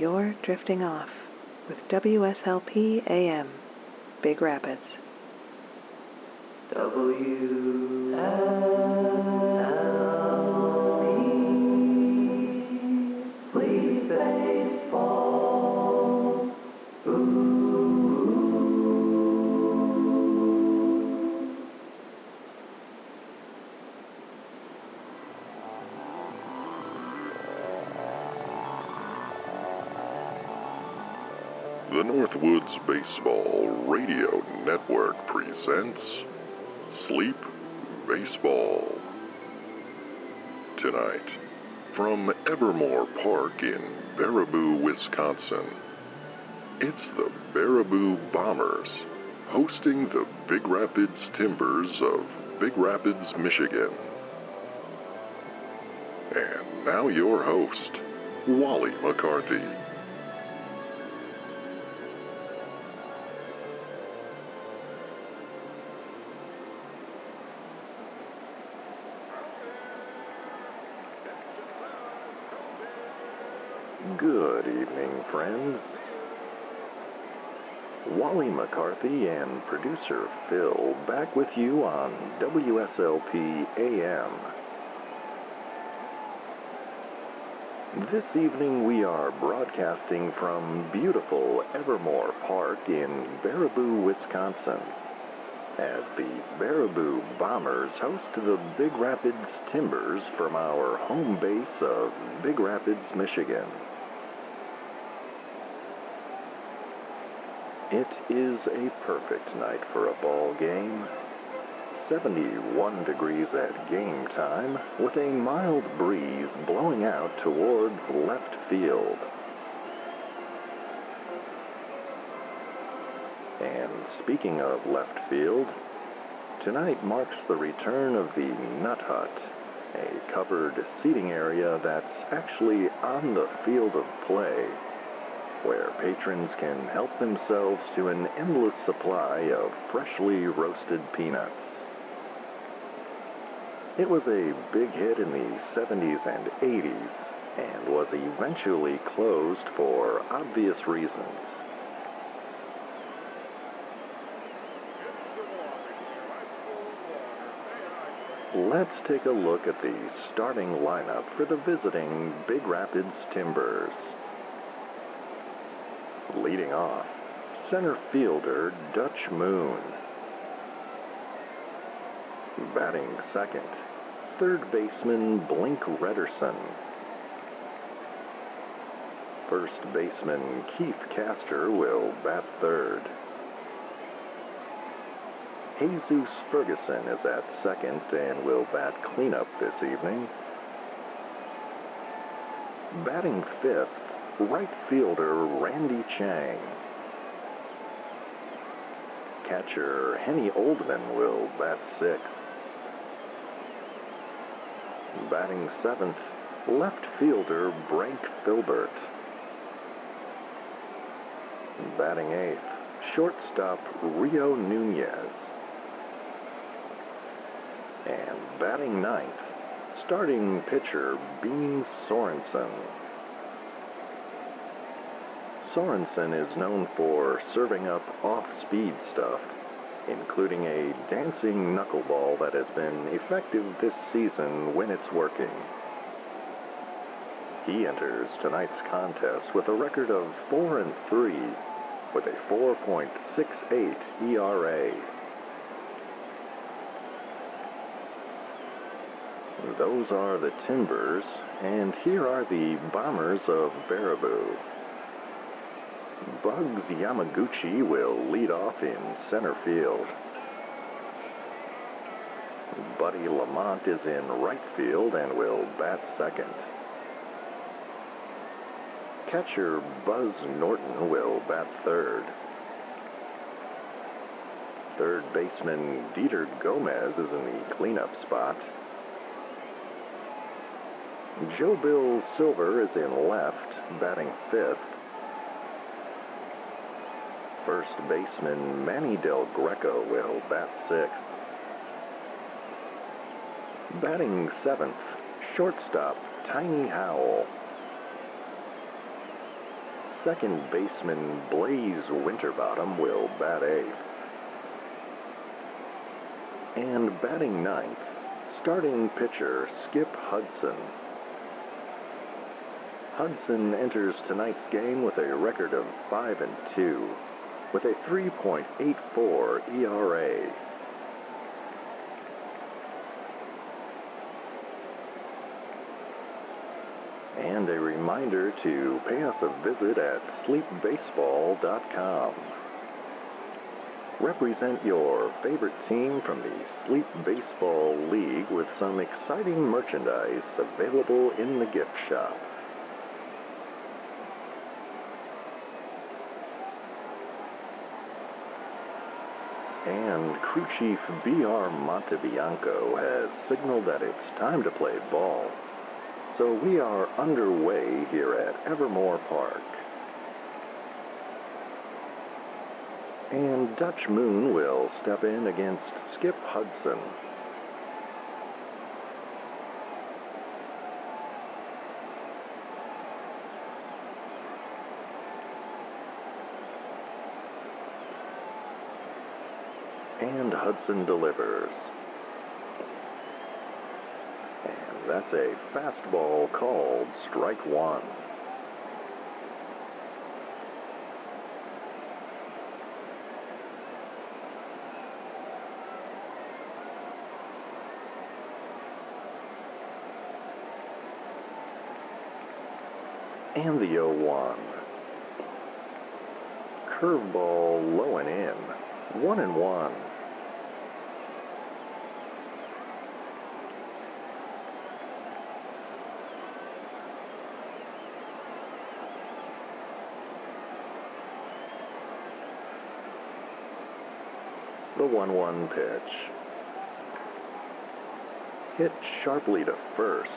You're drifting off with WSLP AM, Big Rapids. WSLP, Fleet Baseball. The Northwoods Baseball Radio Network presents Sleep Baseball. Tonight, from Evermor Park in Baraboo, Wisconsin, it's the Baraboo Bombers hosting the Big Rapids Timbers of Big Rapids, Michigan. And now your host, Wally McCarthy. Good evening, friends. Wally McCarthy and producer Phil back with you on WSLP AM. This evening we are broadcasting from beautiful Evermor Park in Baraboo, Wisconsin, as the Baraboo Bombers host the Big Rapids Timbers from our home base of Big Rapids, Michigan. It is a perfect night for a ball game. 71 degrees at game time, with a mild breeze blowing out towards left field. And speaking of left field, tonight marks the return of the Nut Hut, a covered seating area that's actually on the field of play, where patrons can help themselves to an endless supply of freshly roasted peanuts. It was a big hit in the 70s and 80s, and was eventually closed for obvious reasons. Let's take a look at the starting lineup for the visiting Big Rapids Timbers. Leading off, center fielder Dutch Moon. Batting second, third baseman Blink Redderson. First baseman Keith Castor will bat third. Jesus Ferguson is at second and will bat cleanup this evening. Batting fifth, right fielder Randy Chang. Catcher Henny Oldman will bat sixth. Batting seventh, left fielder Brank Filbert. Batting eighth, shortstop Rio Nunez. And batting ninth, starting pitcher Bean Sorensen. Sorensen is known for serving up off-speed stuff, including a dancing knuckleball that has been effective this season when it's working. He enters tonight's contest with a record of 4-3, with a 4.68 ERA. Those are the Timbers, and here are the Bombers of Baraboo. Bugs Yamaguchi will lead off in center field. Buddy Lamont is in right field and will bat second. Catcher Buzz Norton will bat third. Third baseman Dieter Gomez is in the cleanup spot. Joe Bill Silver is in left, batting fifth. First baseman Manny Del Greco will bat sixth. Batting seventh, shortstop Tiny Howell. second baseman Blaze Winterbottom will bat eighth. And batting ninth, starting pitcher Skip Hudson. Hudson enters tonight's game with a record of 5-2, with a 3.84 ERA. And a reminder to pay us a visit at sleepbaseball.com. Represent your favorite team from the Sleep Baseball League with some exciting merchandise available in the gift shop. And Crew Chief B.R. Montebianco has signaled that it's time to play ball. So we are underway here at Evermor Park. And Dutch Moon will step in against Skip Hudson. And Hudson delivers. And that's a fastball called strike one. And the 0-1. Curveball low and in. 1-1. The 1-1 pitch. Hit sharply to first,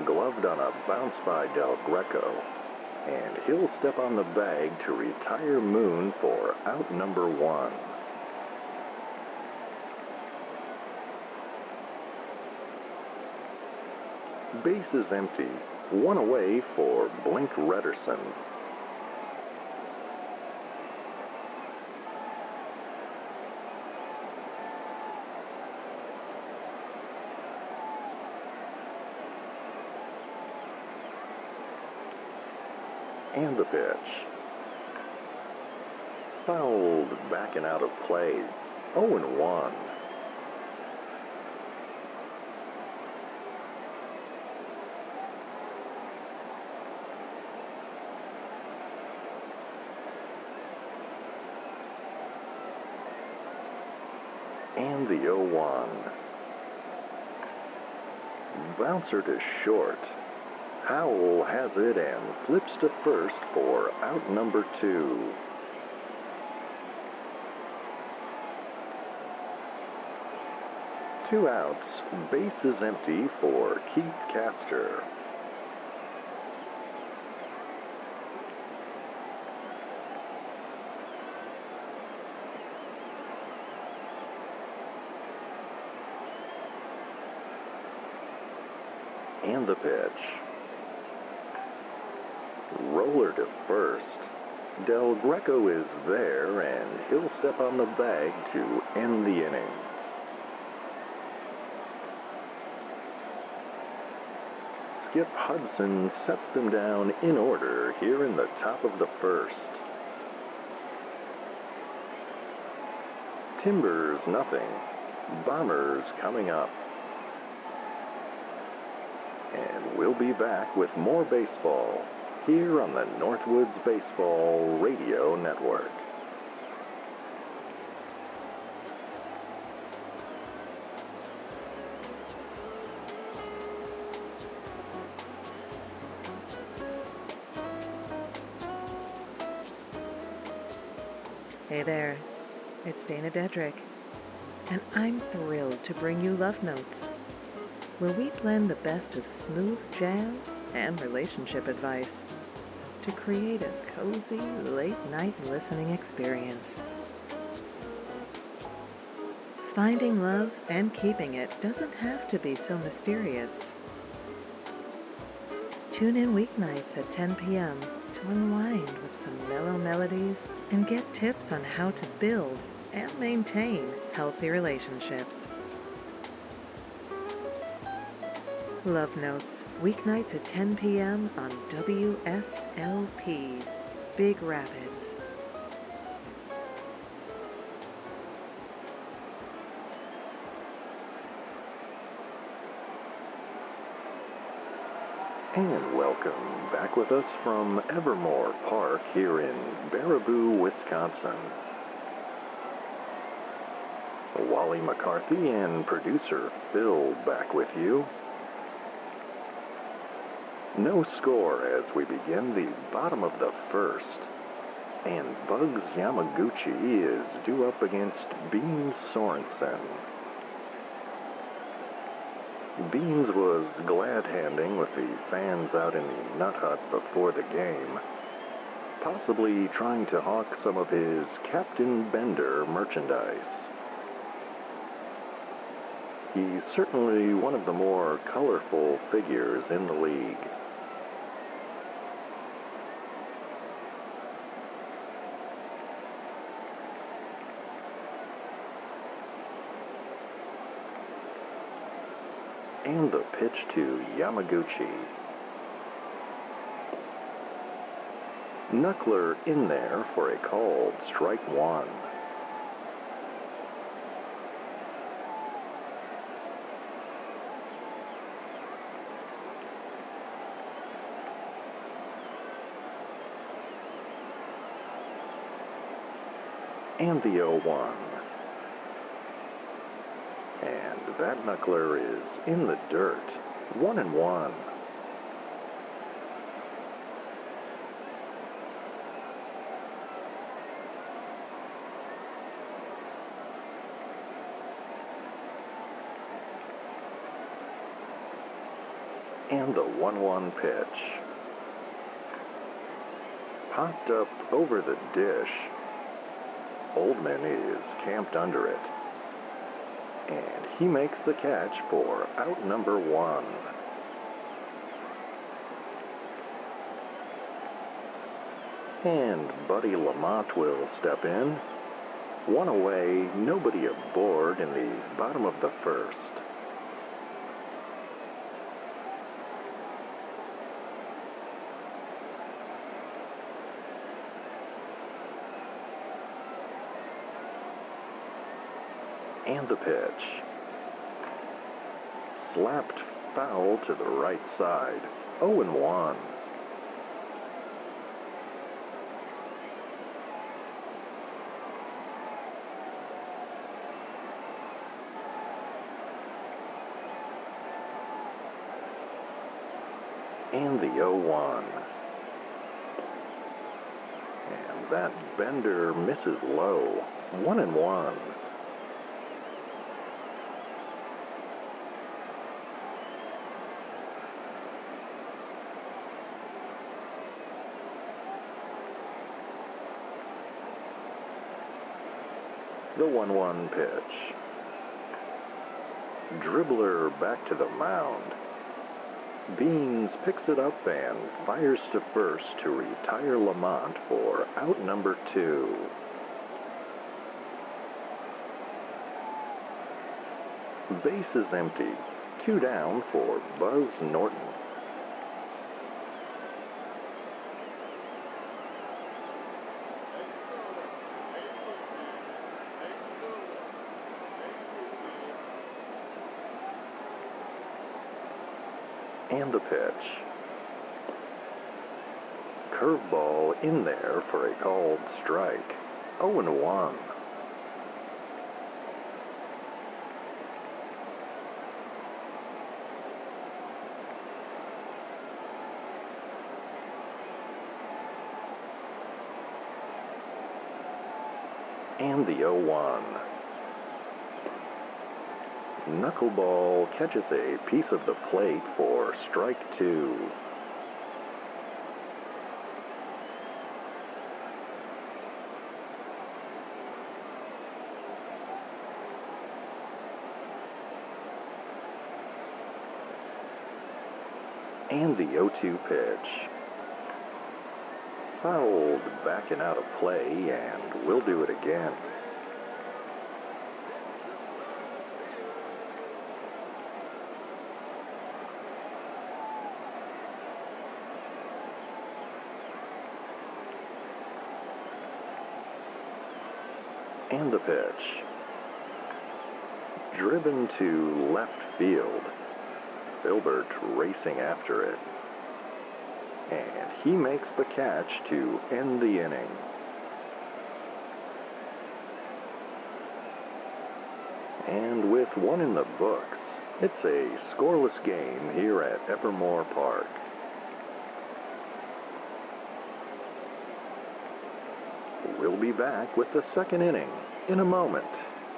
gloved on a bounce by Del Greco, and he'll step on the bag to retire Moon for out number one. Base is empty, one away for Blink Redderson. And the pitch. Fouled back and out of play. 0-1. And the 0-1. Bouncer to short. Howell has it and flips to first for out number two. Two outs, base is empty for Keith Castor. And the pitch. Roller to first. Del Greco is there, and he'll step on the bag to end the inning. Skip Hudson sets them down in order here in the top of the first. Timbers nothing. Bombers coming up. And we'll be back with more baseball here on the Northwoods Baseball Radio Network. Hey there, it's Dana Dedrick, and I'm thrilled to bring you Love Notes, where we blend the best of smooth jazz and relationship advice to create a cozy late-night listening experience. Finding love and keeping it doesn't have to be so mysterious. Tune in weeknights at 10 p.m. to to unwind with some mellow melodies and get tips on how to build and maintain healthy relationships. Love Notes, weeknights at 10 p.m. on WSLP, Big Rapids. And welcome back with us from Evermor Park here in Baraboo, Wisconsin. Wally, McCarthy, and producer Phil back with you. No score as we begin the bottom of the first, and Bugs Yamaguchi is due up against Beans Sorensen. Beans was glad-handing with the fans out in the Nut Hut before the game, possibly trying to hawk some of his Captain Bender merchandise. He's certainly one of the more colorful figures in the league. And the pitch to Yamaguchi. Knuckler in there for a called strike one. And the 0-1. And that knuckler is in the dirt. 1-1. And the 1-1 pitch. Popped up over the dish. Oldman is camped under it. And he makes the catch for out number one. And Buddy Lamont will step in. One away, nobody aboard in the bottom of the first. And the pitch. Slapped foul to the right side. 0-1. And the 0-1. And that bender misses low. 1-1. The 1-1 pitch. Dribbler back to the mound. Beans picks it up and fires to first to retire Lamont for out number two. Base is empty. 2 down for Buzz Norton. And the pitch. Curveball in there for a called strike. 0-1. And the 0-1. Knuckleball catches a piece of the plate for strike two. And the 0-2 pitch. Fouled back and out of play, and we'll do it again. And the pitch. Driven to left field. Filbert racing after it. And he makes the catch to end the inning. And with one in the books, it's a scoreless game here at Evermor Park. We'll be back with the second inning in a moment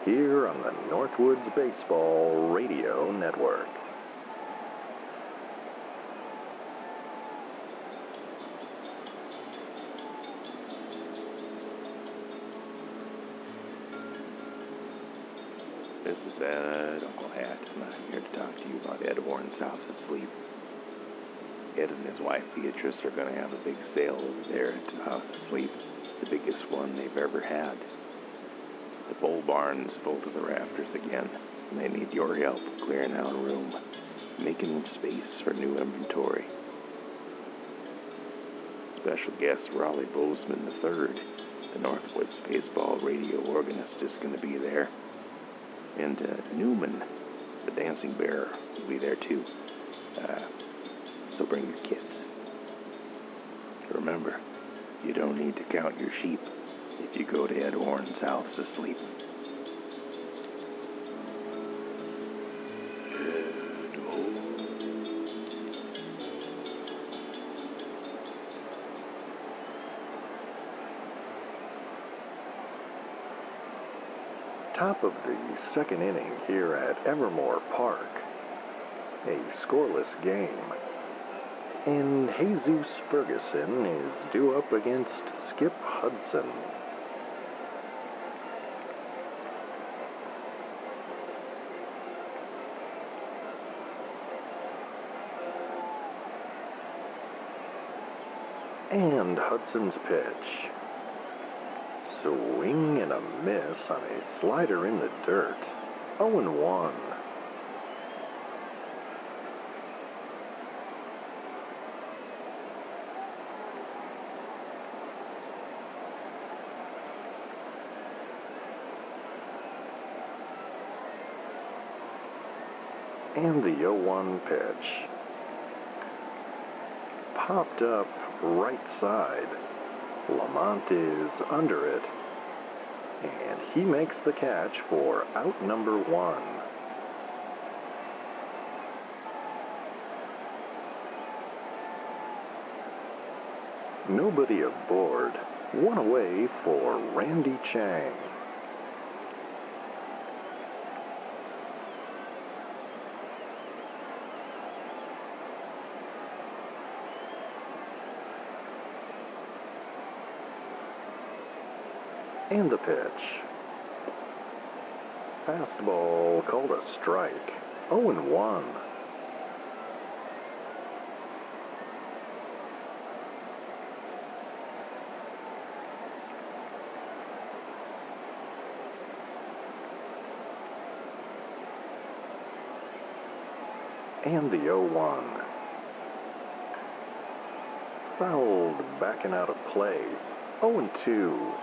here on the Northwoods Baseball Radio Network. This is Ed, Uncle Hat, and I'm here to talk to you about Ed Warren's House of Sleep. Ed and his wife Beatrice are going to have a big sale over there at the House of Sleep, the biggest one they've ever had. The pole barn's full to the rafters again, and they need your help clearing out room, making space for new inventory. Special guest Wally Bozeman III, the Northwoods baseball radio organist, is going to be there. And Newman, the dancing bear, will be there too. So bring your kids. Remember, you don't need to count your sheep if you go to Ed Warren's House to sleep. Top of the second inning here at Evermor Park. A scoreless game. And Jesus Ferguson is due up against Skip Hudson. And Hudson's pitch. Swing and a miss on a slider in the dirt. 0-1. And the 0-1 pitch. Popped up right side. Lamont is under it, and he makes the catch for out number 1. Nobody aboard. One away for Randy Chang. And the pitch. Fastball called a strike. 0-1. And the 0-1. Fouled back and out of play. 0-2.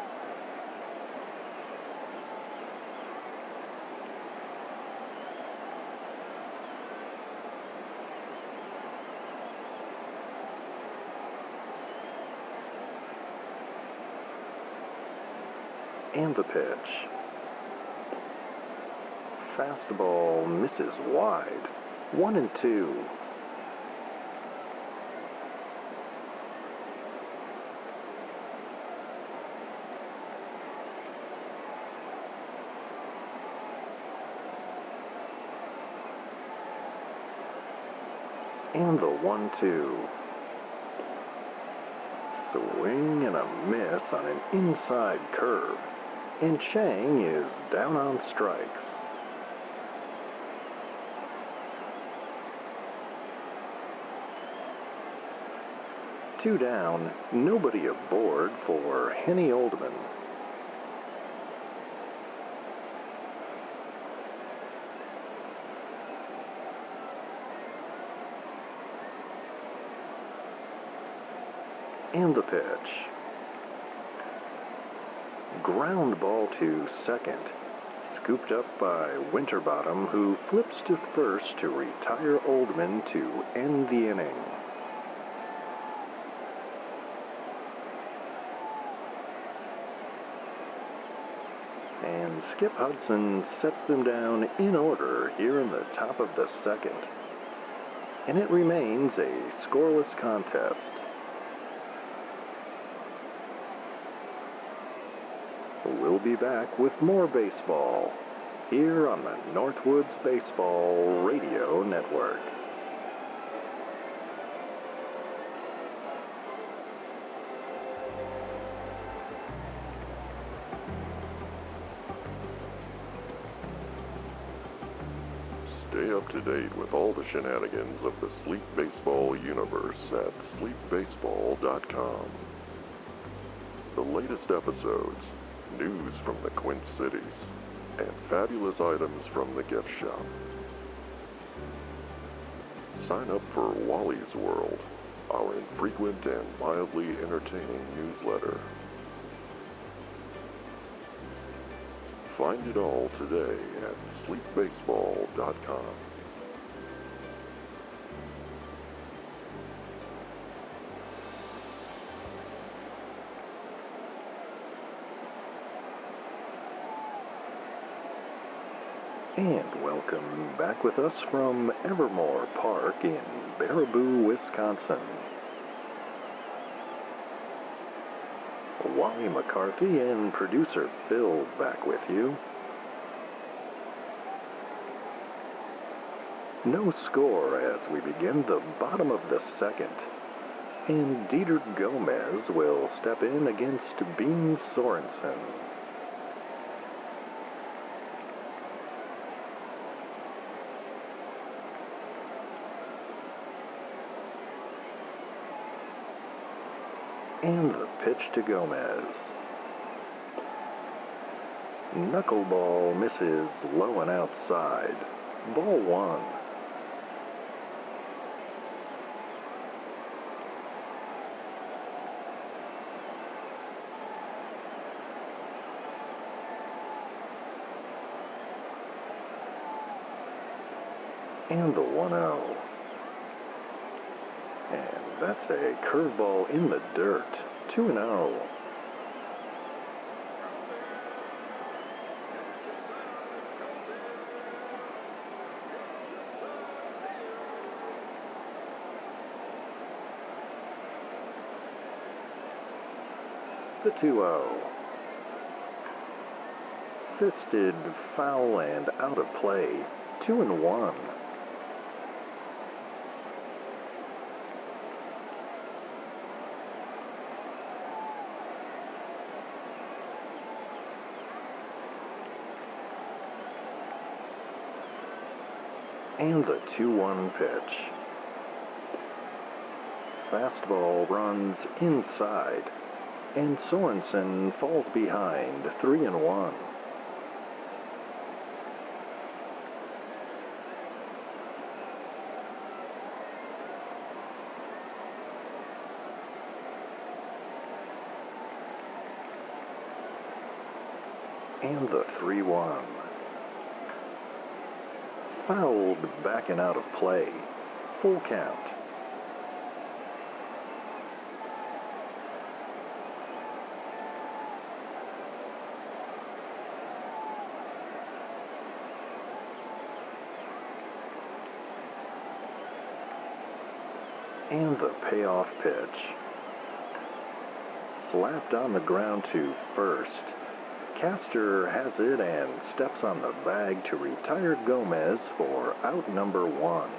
And the pitch. Fastball misses wide. 1-2. And the 1-2. Swing and a miss on an inside curve. And Chang is down on strikes. Two down, nobody aboard for Henny Oldman. And the pitch. Ground ball to second. Scooped up by Winterbottom, who flips to first to retire Oldman to end the inning. And Skip Hudson sets them down in order here in the top of the second. And it remains a scoreless contest. We'll be back with more baseball here on the Northwoods Baseball Radio Network. Stay up to date with all the shenanigans of the Sleep Baseball universe at sleepbaseball.com. The latest episodes, news from the Quint Cities, and fabulous items from the gift shop. Sign up for Wally's World, our infrequent and mildly entertaining newsletter. Find it all today at sleepbaseball.com. And welcome back with us from Evermor Park in Baraboo, Wisconsin. Wally McCarthy and producer Phil back with you. No score as we begin the bottom of the second. And Dieter Gomez will step in against Bean Sorensen. And the pitch to Gomez. Knuckleball misses low and outside. Ball one. And the 1-0. And that's a curveball in the dirt. 2-0. The 2-0. Fisted, foul, and out of play. 2-1. And the 2-1 pitch. Fastball runs inside, and Sorensen falls behind 3-1. And the 3-1. Fouled back and out of play. Full count. And the payoff pitch. Slapped on the ground to first. Castor has it and steps on the bag to retire Gomez for out number 1.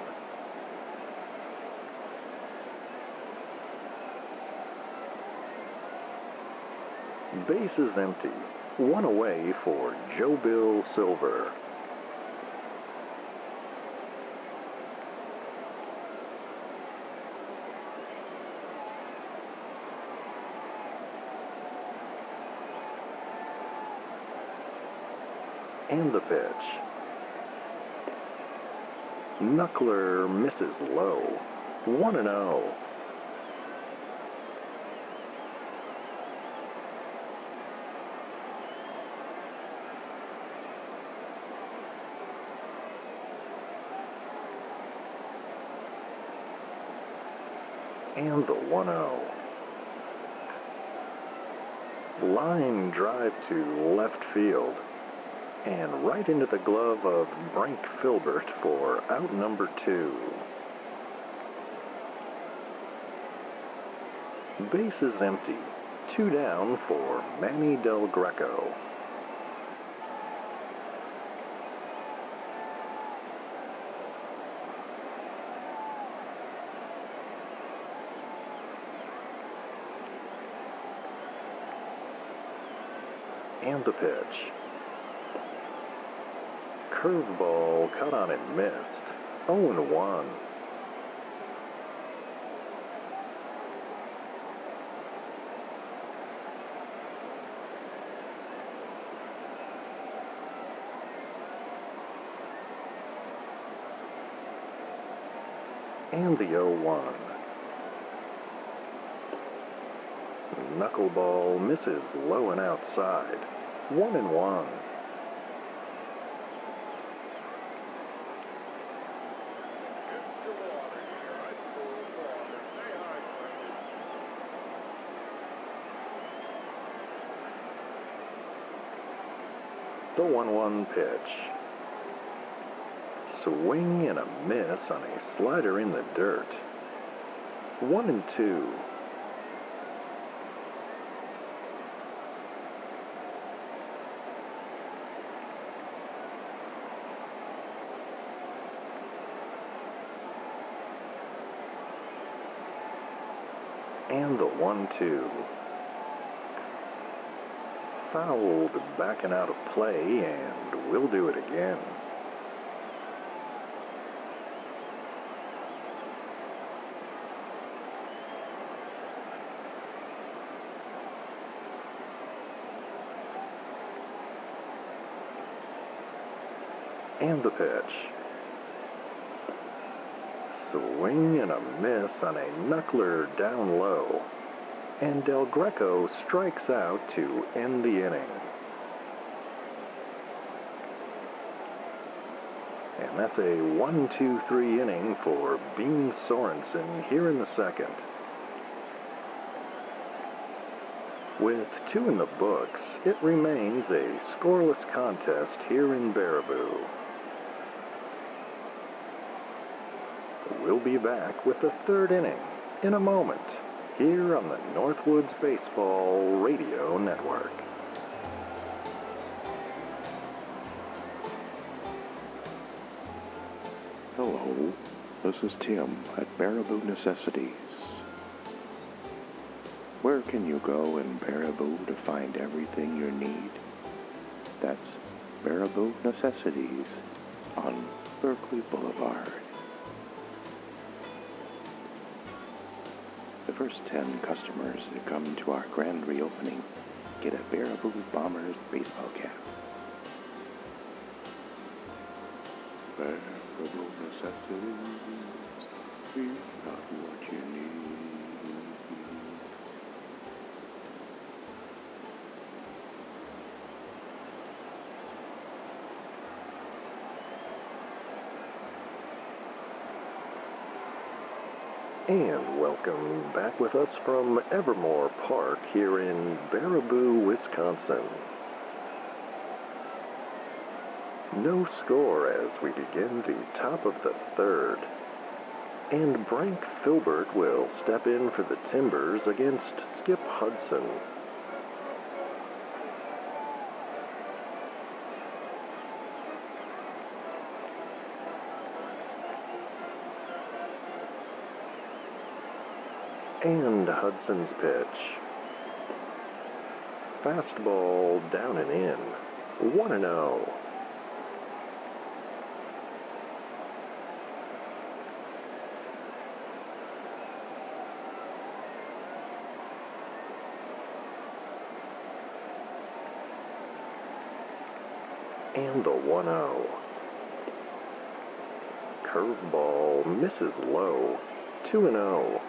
Base is empty. 1 away for Joe Bill Silver. And the pitch. Knuckler misses low. 1-0. And the 1-0. Line drive to left field. And right into the glove of Frank Filbert for out number 2. Base is empty. 2 down for Manny Del Greco. And the pitch. Curveball cut on and missed. 0-1. And the 0-1. Knuckleball misses low and outside. 1-1. The 1-1 pitch. Swing and a miss on a slider in the dirt. 1-2. And the 1-2. Fouled, backing out of play, and we'll do it again. And the pitch. Swing and a miss on a knuckler down low. And Del Greco strikes out to end the inning. And that's a 1-2-3 inning for Bean Sorensen here in the second. With 2 in the books, it remains a scoreless contest here in Baraboo. We'll be back with the third inning in a moment here on the Northwoods Baseball Radio Network. Hello, this is Tim at Baraboo Necessities. Where can you go in Baraboo to find everything you need? That's Baraboo Necessities on Berkeley Boulevard. The first 10 customers that come to our grand reopening get a Baraboo Bombers baseball cap. Baraboo Necessities, we've got what you need. And welcome back with us from Evermor Park here in Baraboo, Wisconsin. No score as we begin the top of the third. And Frank Filbert will step in for the Timbers against Skip Hudson. And Hudson's pitch. Fastball down and in. 1-0. And the 1-0. Curveball misses low. 2-0.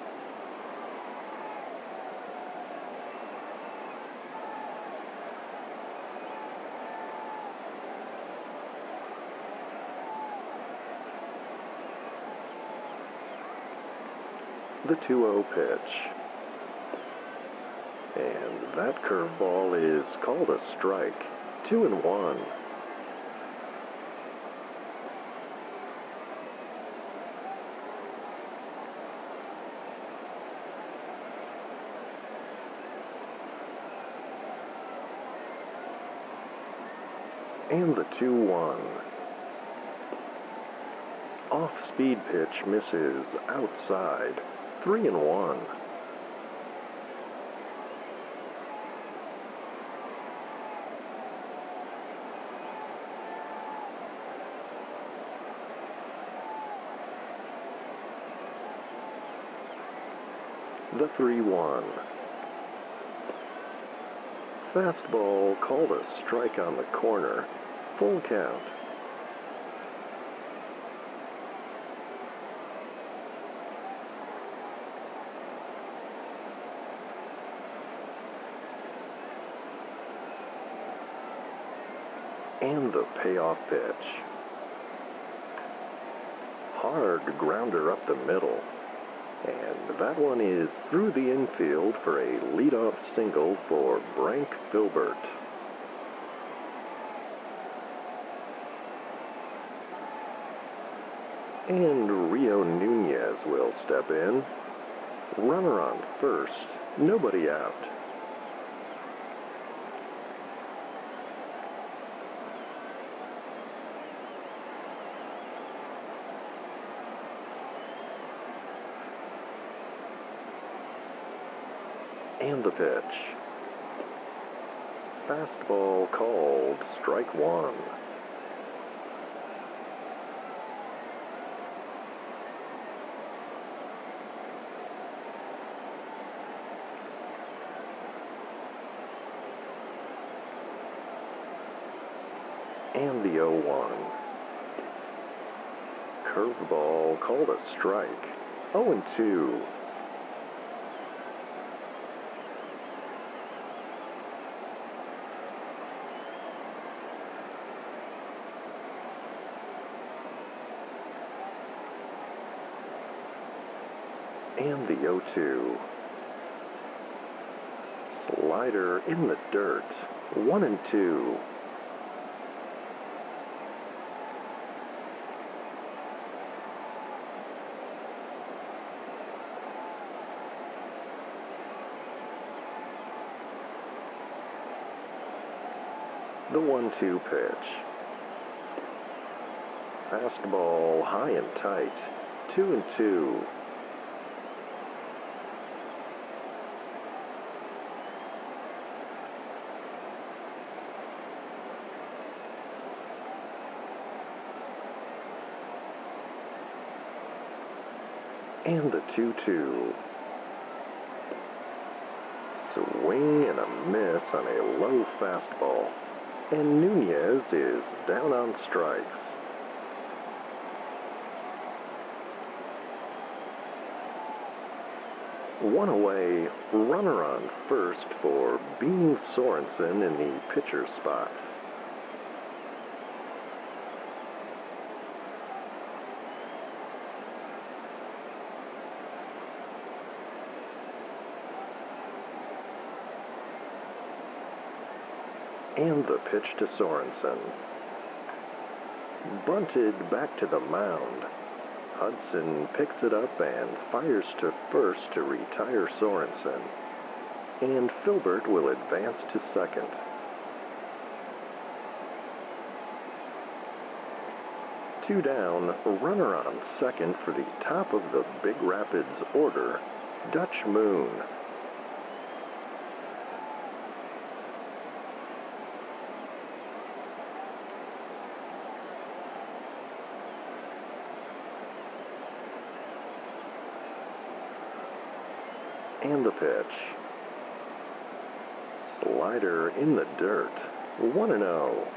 The 2-0 pitch. And that curveball is called a strike. 2-1. And the 2-1. Off-speed pitch misses outside. 3-1. The 3-1. Fastball called a strike on the corner. Full count. And the payoff pitch. Hard grounder up the middle. And that one is through the infield for a leadoff single for Brank Filbert. And Rio Nunez will step in. Runner on first, nobody out. And the pitch. Fastball called strike one. And the 0-1. Curveball called a strike. 0-2. And the 0-2. Slider in the dirt. 1-2. The 1-2 pitch. Fastball high and tight. 2-2. And the 2-2. Swing and a miss on a low fastball. And Nunez is down on strikes. One away, runner on first for Bean Sorensen in the pitcher spot. And the pitch to Sorensen. Bunted back to the mound. Hudson picks it up and fires to first to retire Sorensen. And Filbert will advance to second. Two down, runner on second for the top of the Big Rapids order, Dutch Moon. And the pitch. Slider in the dirt. 1-0.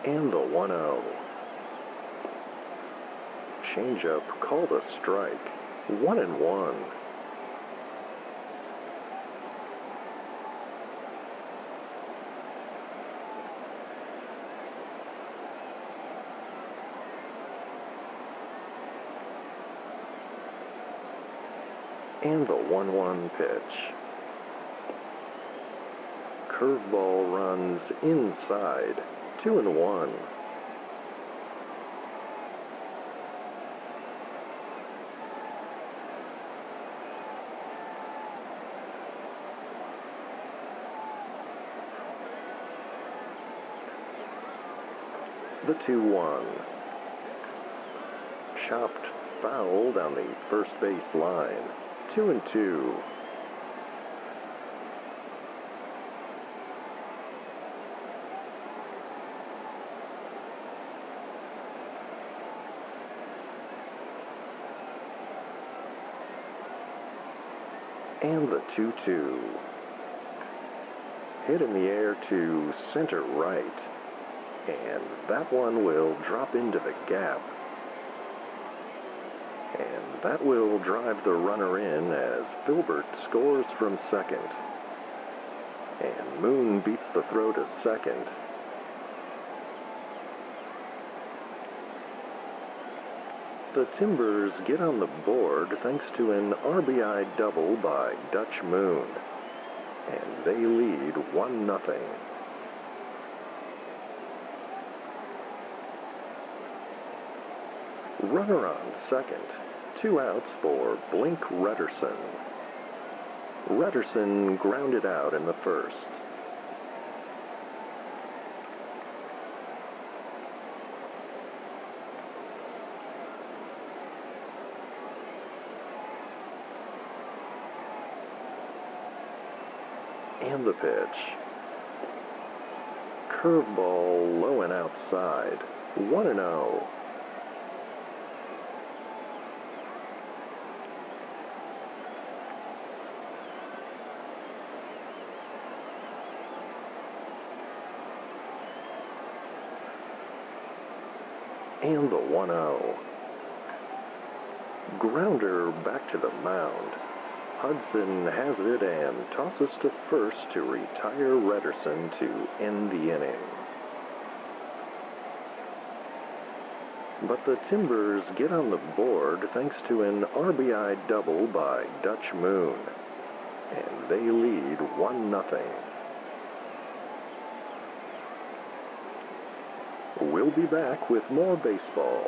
And the 1-0. Changeup called a strike. 1-1. And the 1-1 pitch. Curveball runs inside. 2-1. The 2-1. Chopped foul down the first base line. 2-2. And the 2-2. Hit in the air to center right. And that one will drop into the gap. And that will drive the runner in as Filbert scores from second. And Moon beats the throw to second. The Timbers get on the board thanks to an RBI double by Dutch Moon. And they lead 1-0. Runner on second. 2 outs for Blink Rutterson. Rutterson grounded out in the first. And the pitch. Curveball low and outside. 1-0. And the 1-0. Grounder back to the mound. Hudson has it and tosses to first to retire Rutterson to end the inning. But the Timbers get on the board thanks to an RBI double by Dutch Moon. And they lead 1-0. We'll be back with more baseball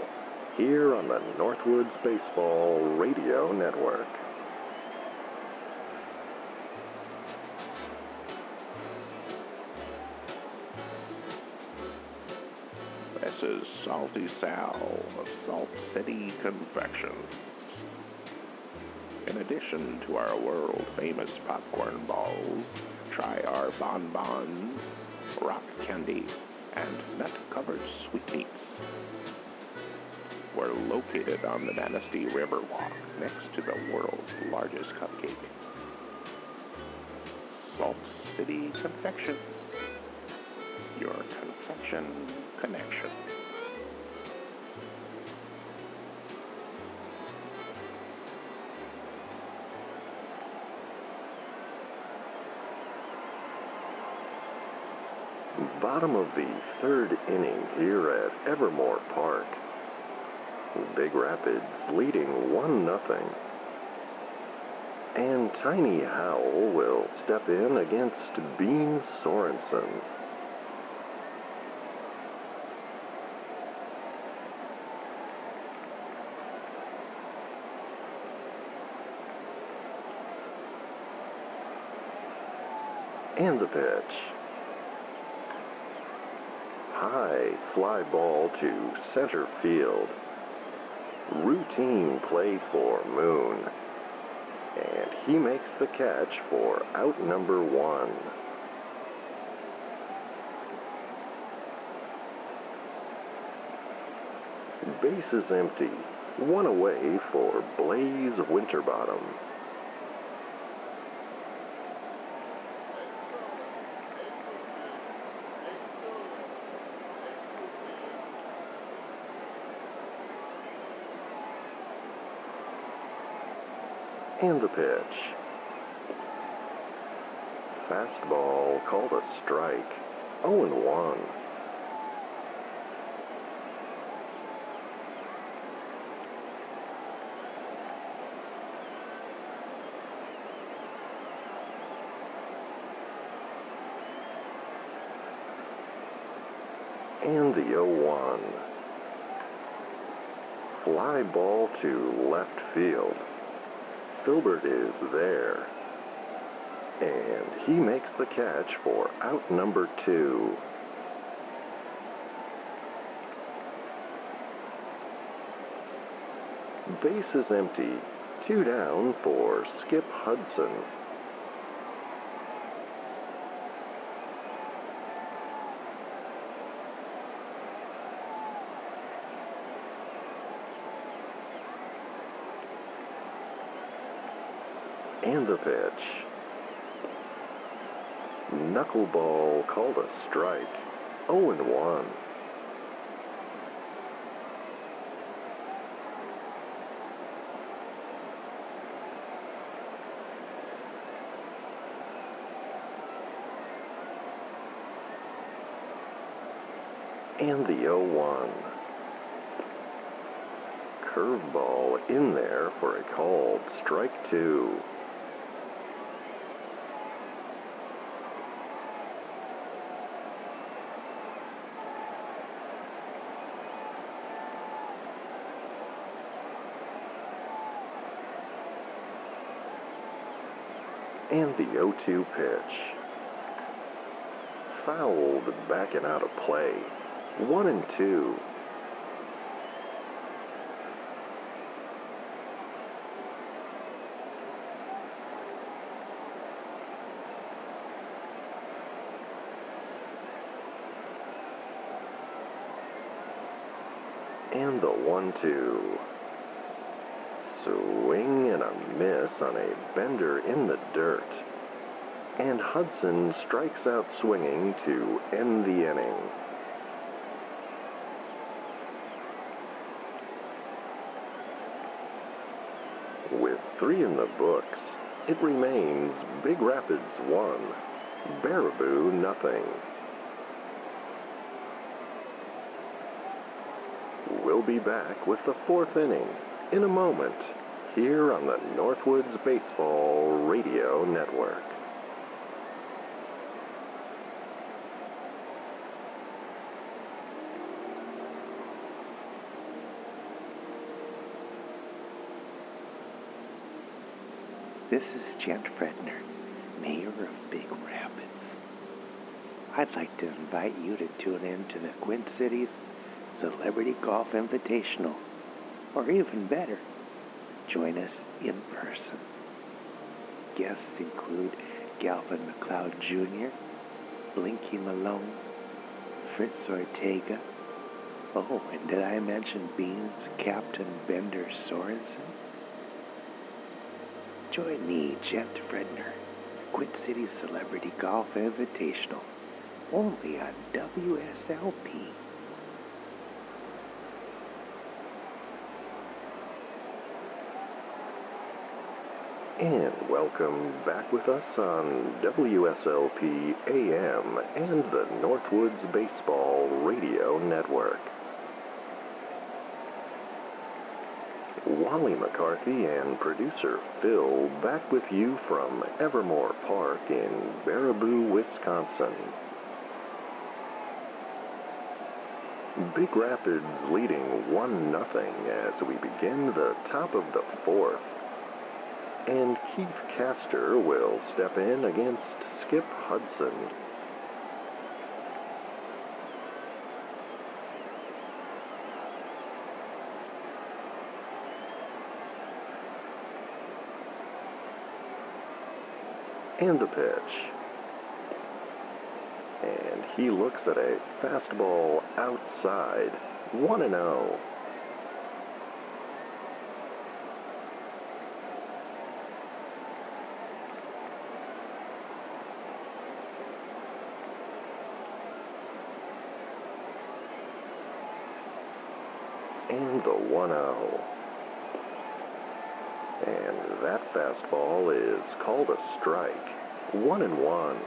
here on the Northwoods Baseball Radio Network. This is Salty Sal of Salt City Confections. In addition to our world-famous popcorn balls, try our bonbons, rock candy, and nut-covered sweetmeats. We're located on the Manistee Riverwalk next to the world's largest cupcake. Salt City Confections, your confection connection. Bottom of the third inning here at Evermor Park. Big Rapids leading 1-0. And Tiny Howell will step in against Bean Sorensen. And the pitch. High fly ball to center field. Routine play for Moon. And he makes the catch for out number 1. Base is empty. 1 away for Blaze Winterbottom. And the pitch. Fastball called a strike. 0-1. And the 0-1. Fly ball to left field. Filbert is there. And he makes the catch for out number 2. Base is empty. 2 down for Skip Hudson. And the pitch. Knuckleball called a strike. 0-1. And the 0-1. Curveball in there for a called strike 2. And the 0-2 pitch. Fouled back and out of play. 1-2. And the 1-2. Swing and a miss on a bender in the dirt. And Hudson strikes out swinging to end the inning. With 3 in the books, it remains Big Rapids 1, Baraboo nothing. We'll be back with the 4th inning in a moment, here on the Northwoods Baseball Radio Network. This is Gent Fredner, Mayor of Big Rapids. I'd like to invite you to tune in to the Quint Cities Celebrity Golf Invitational, or even better, join us in person. Guests include Galvin McLeod Jr., Blinky Malone, Fritz Ortega. Oh, and did I mention Beans Captain Bender Sorensen? Join me, Gent Fredner, Quint City Celebrity Golf Invitational, only on WSLP. And welcome back with us on WSLP AM and the Northwoods Baseball Radio Network. Wally McCarthy and producer Phil back with you from Evermor Park in Baraboo, Wisconsin. Big Rapids leading 1-0 as we begin the top of the 4th. And Keith Castor will step in against Skip Hudson. And the pitch. And he looks at a fastball outside. 1-0. And the 1-0. And that fastball is called a strike. 1-1.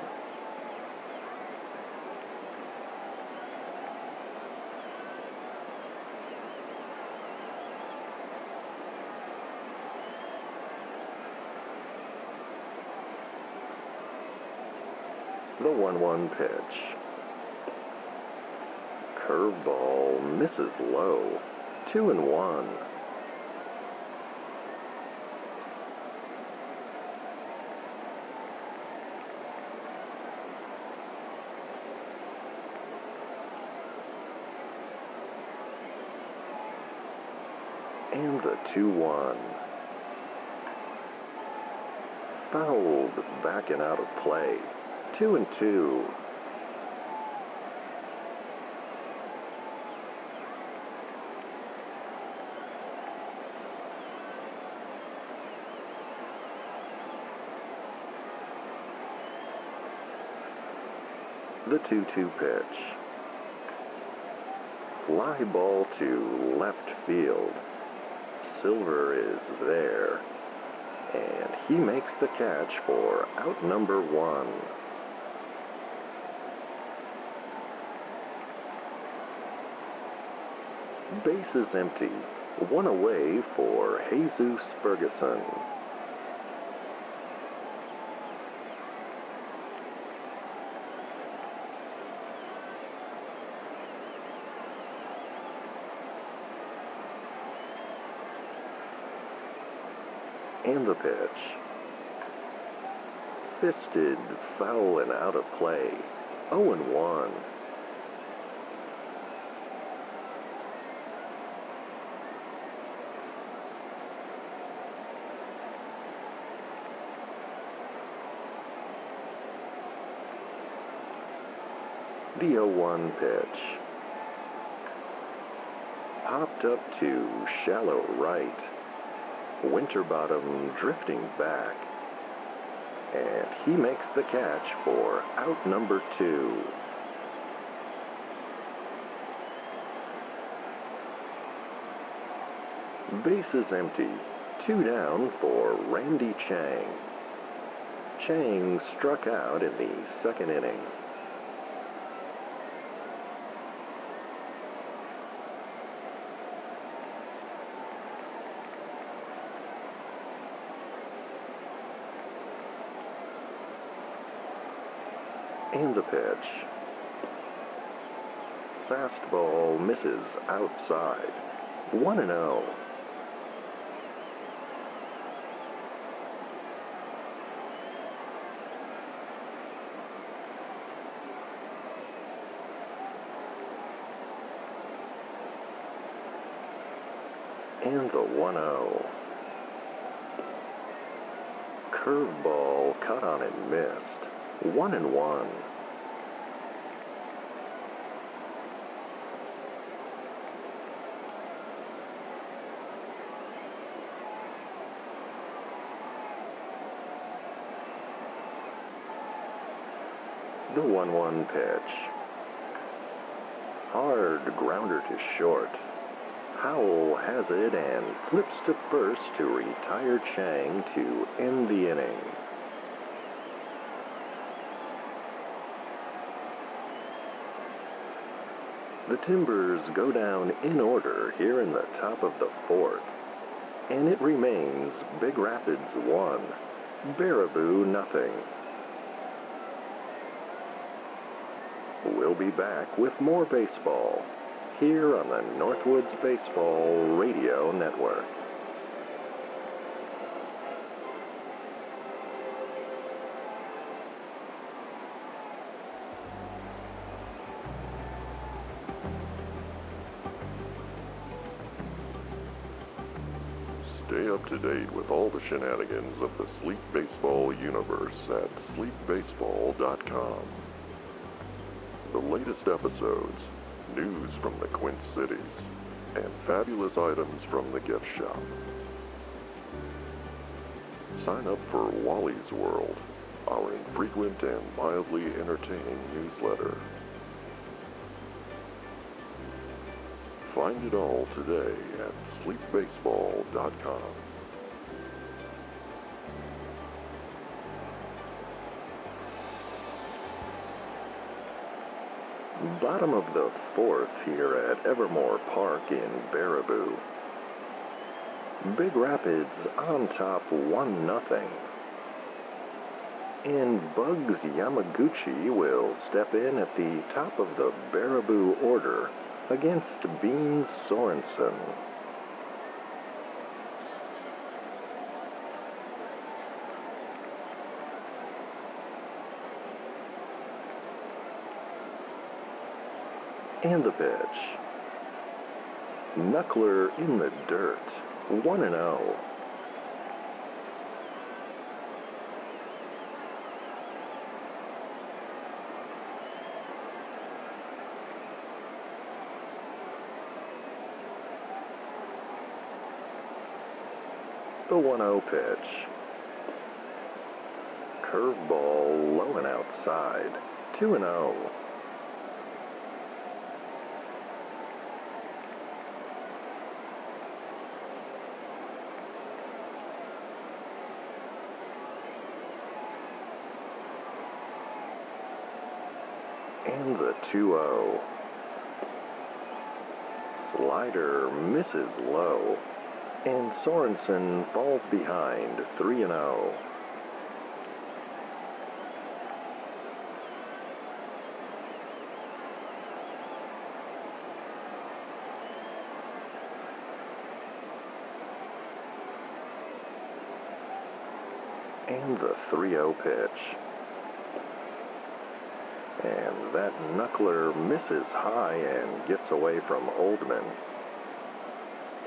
The 1-1 pitch. Curveball misses low. 2-1. And the 2-1. Fouled back and out of play. 2-2. The 2-2 pitch. Fly ball to left field. Silver is there, and he makes the catch for out number 1. Base is empty. 1 away for Jesus Ferguson. And the pitch. Fisted, foul and out of play. 0-1. The 0-1 pitch. Popped up to shallow right. Winterbottom drifting back, and he makes the catch for out number 2. Base is empty. 2 down for Randy Chang. Chang struck out in the second inning. And the pitch. Fastball misses outside. 1-0. And the 1-0. Curveball cut on and missed. 1-1. The 1-1 pitch. Hard grounder to short. Howell has it and flips to first to retire Chang to end the inning. The Timbers go down in order here in the top of the 4th, and it remains Big Rapids 1, Baraboo nothing. We'll be back with more baseball here on the Northwoods Baseball Radio Network. Stay up to date with all the shenanigans of the Sleep Baseball universe at sleepbaseball.com. The latest episodes, news from the Quint Cities, and fabulous items from the gift shop. Sign up for Wally's World, our infrequent and mildly entertaining newsletter. Find it all today at sleepbaseball.com. Bottom of the fourth here at Evermor Park in Baraboo. Big Rapids on top 1-0. And Bugs Yamaguchi will step in at the top of the Baraboo order against Bean Sorensen. And the pitch. Knuckler in the dirt, 1-0. The 1-0 pitch. Curveball low and outside, 2-0. And the 2-0. Slider misses low, and Sorensen falls behind, 3-0. And the 3-0 pitch. And that knuckler misses high and gets away from Oldman.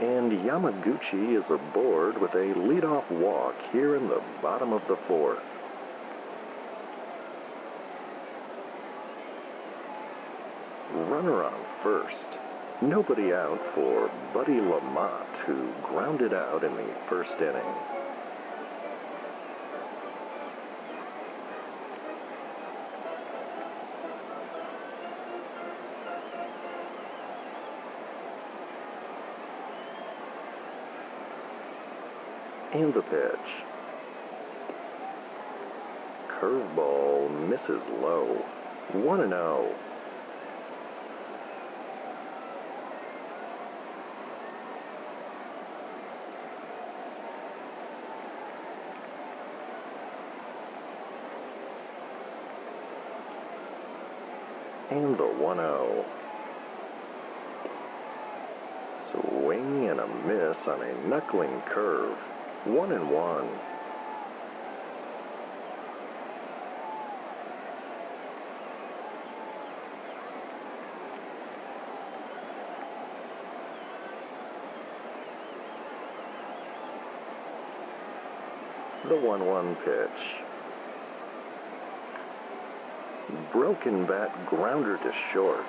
And Yamaguchi is aboard with a leadoff walk here in the bottom of the fourth. Runner on first. Nobody out for Buddy Lamont, who grounded out in the first inning. And the pitch. Curveball misses low, 1-0. And the 1-0. Swing and a miss on a knuckling curve, 1-1. The 1-1 pitch. Broken bat grounder to short.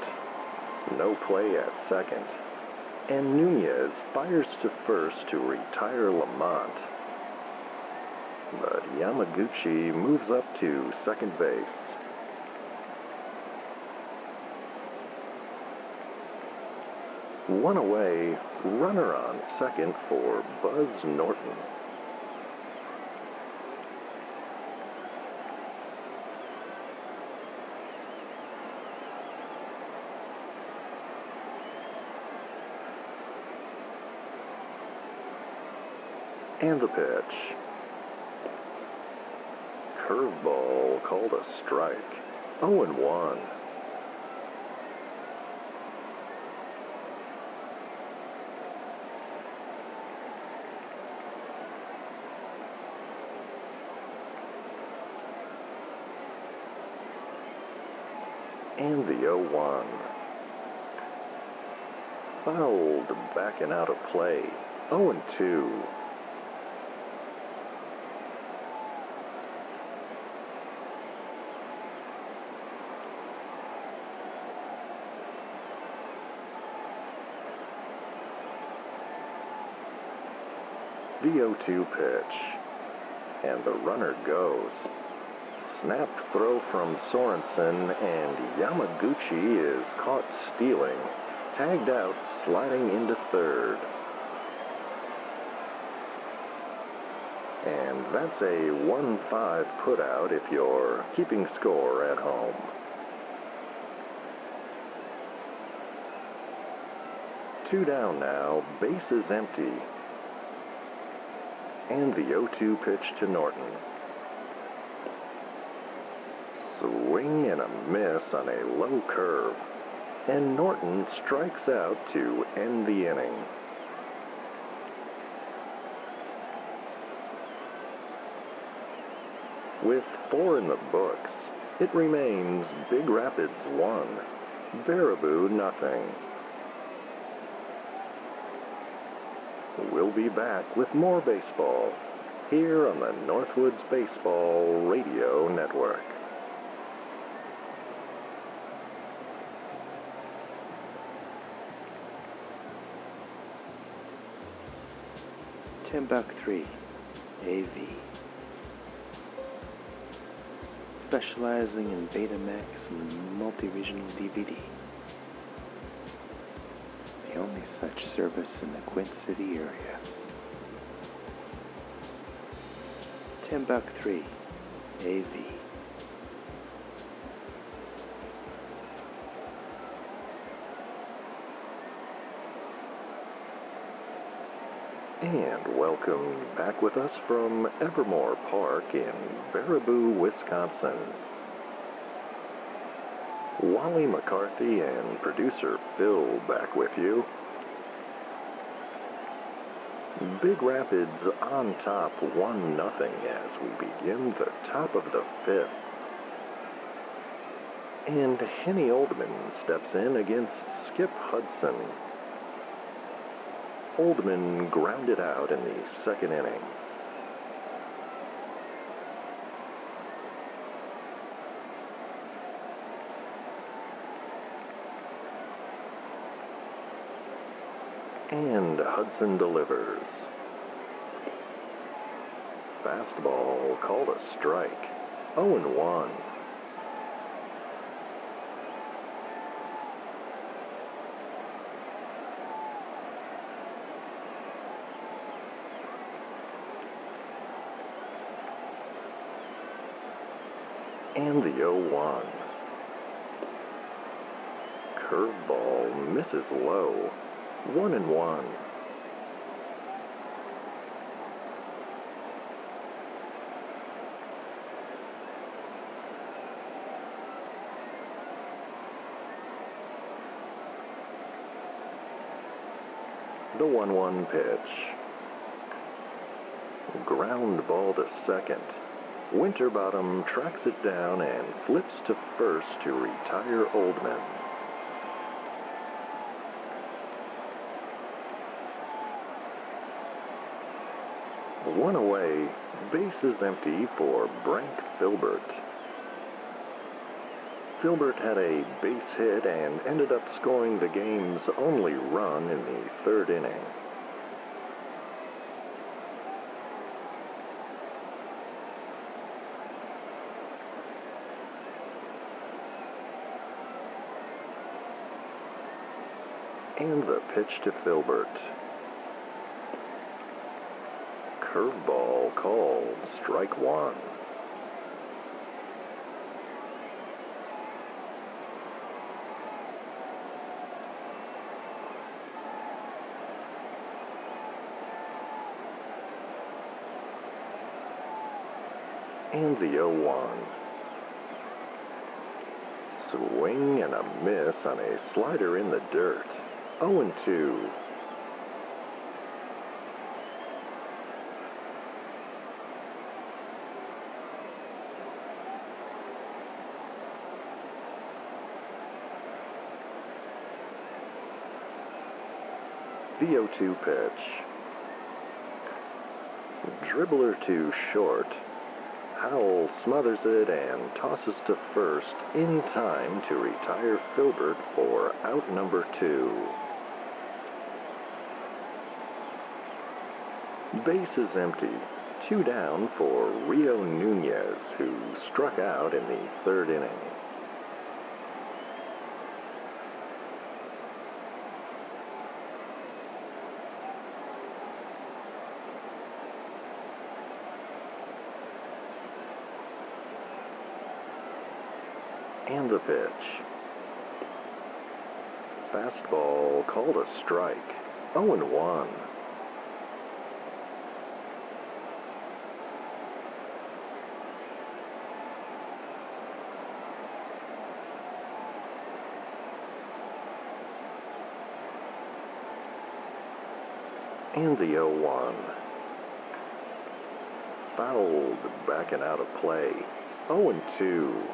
No play at second. And Nunez fires to first to retire Lamont. But Yamaguchi moves up to second base. One away, runner on second for Buzz Norton. And the pitch. Curveball called a strike. 0-1. And the 0-1. Fouled back and out of play. 0-2. The 0-2 pitch, and the runner goes. Snapped throw from Sorensen, and Yamaguchi is caught stealing, tagged out, sliding into third. And that's a 1-5 putout if you're keeping score at home. Two down now, base is empty. And the 0-2 pitch to Norton. Swing and a miss on a low curve. And Norton strikes out to end the inning. With 4 in the books, it remains Big Rapids 1, Baraboo nothing. We'll be back with more baseball here on the Northwoods Baseball Radio Network. $10.3 AV. Specializing in Betamax and multi-regional DVD. The only such service in the Quint City area. $10.3 AV. And welcome back with us from Evermor Park in Baraboo, Wisconsin. Wally, McCarthy, and producer Phil back with you. Big Rapids on top 1-0 as we begin the top of the 5th. And Henny Oldman steps in against Skip Hudson. Oldman grounded out in the 2nd inning. And Hudson delivers. Fastball called a strike. 0-1. And the 0-1. Curveball misses low. 1-1. The 1-1 pitch. Ground ball to second. Winterbottom tracks it down and flips to first to retire Oldman. One away, base is empty for Brank Filbert. Filbert had a base hit and ended up scoring the game's only run in the 3rd inning. And the pitch to Filbert. Curveball called strike 1. And the 0-1. Swing and a miss on a slider in the dirt. 0-2. The 0-2 pitch. Dribbler to short. Howell smothers it and tosses to first in time to retire Filbert for out number 2. Base is empty. 2 down for Rio Nunez, who struck out in the 3rd inning. And the pitch. Fastball called a strike. 0-1. And the 0-1. Fouled, backing out of play. 0-2.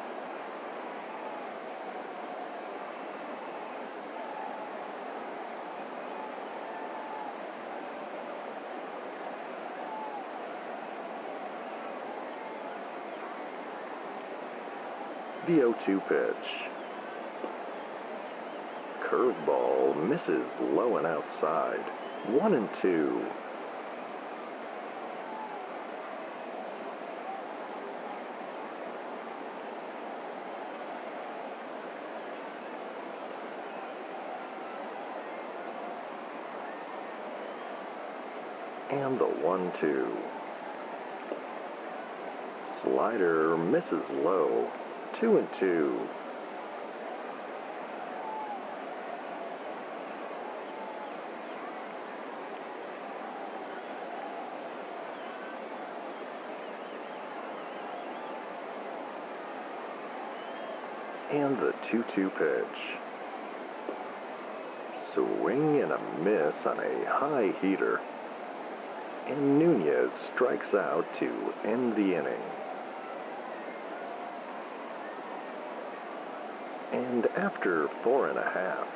The 0-2 pitch. Curveball misses low and outside. 1-2. And the 1-2. Slider misses low. 2-2. And the 2-2 pitch. Swing and a miss on a high heater. And Nunez strikes out to end the inning. And after 4.5,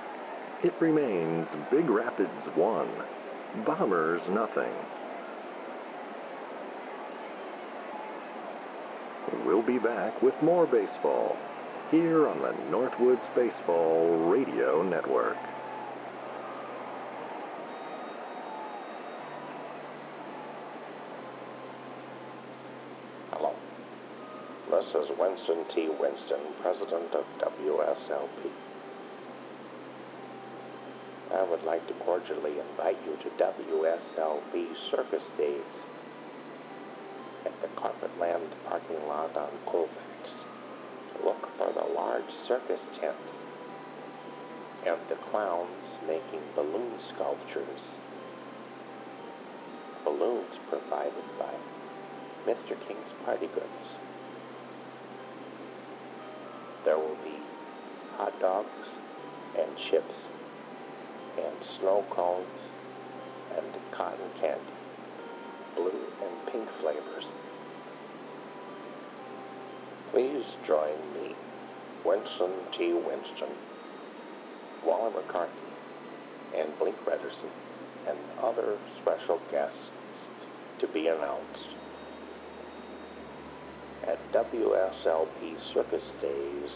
it remains Big Rapids 1, Bombers nothing. We'll be back with more baseball here on the Northwoods Baseball Radio Network. Hello. This is Winston T. Winston, President of WSLP. I would like to cordially invite you to WSLP Circus Days at the Carpetland parking lot on Colfax. Look for the large circus tent and the clowns making balloon sculptures. Balloons provided by Mr. King's Party Goods. There will be hot dogs and chips and snow cones and cotton candy, blue and pink flavors. Please join me, Winston T. Winston, Wally McCarthy, and Blink Redderson, and other special guests to be announced at WSLP Circus Days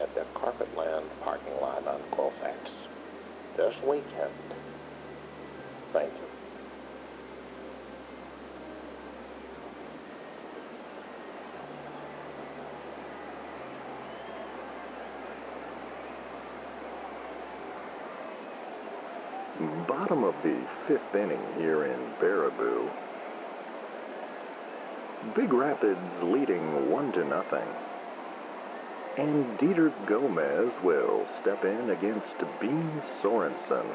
at the Carpetland parking lot on Colfax this weekend. Thank you. Bottom of the 5th inning here in Baraboo. Big Rapids leading 1-0. And Dieter Gomez will step in against Bean Sorensen.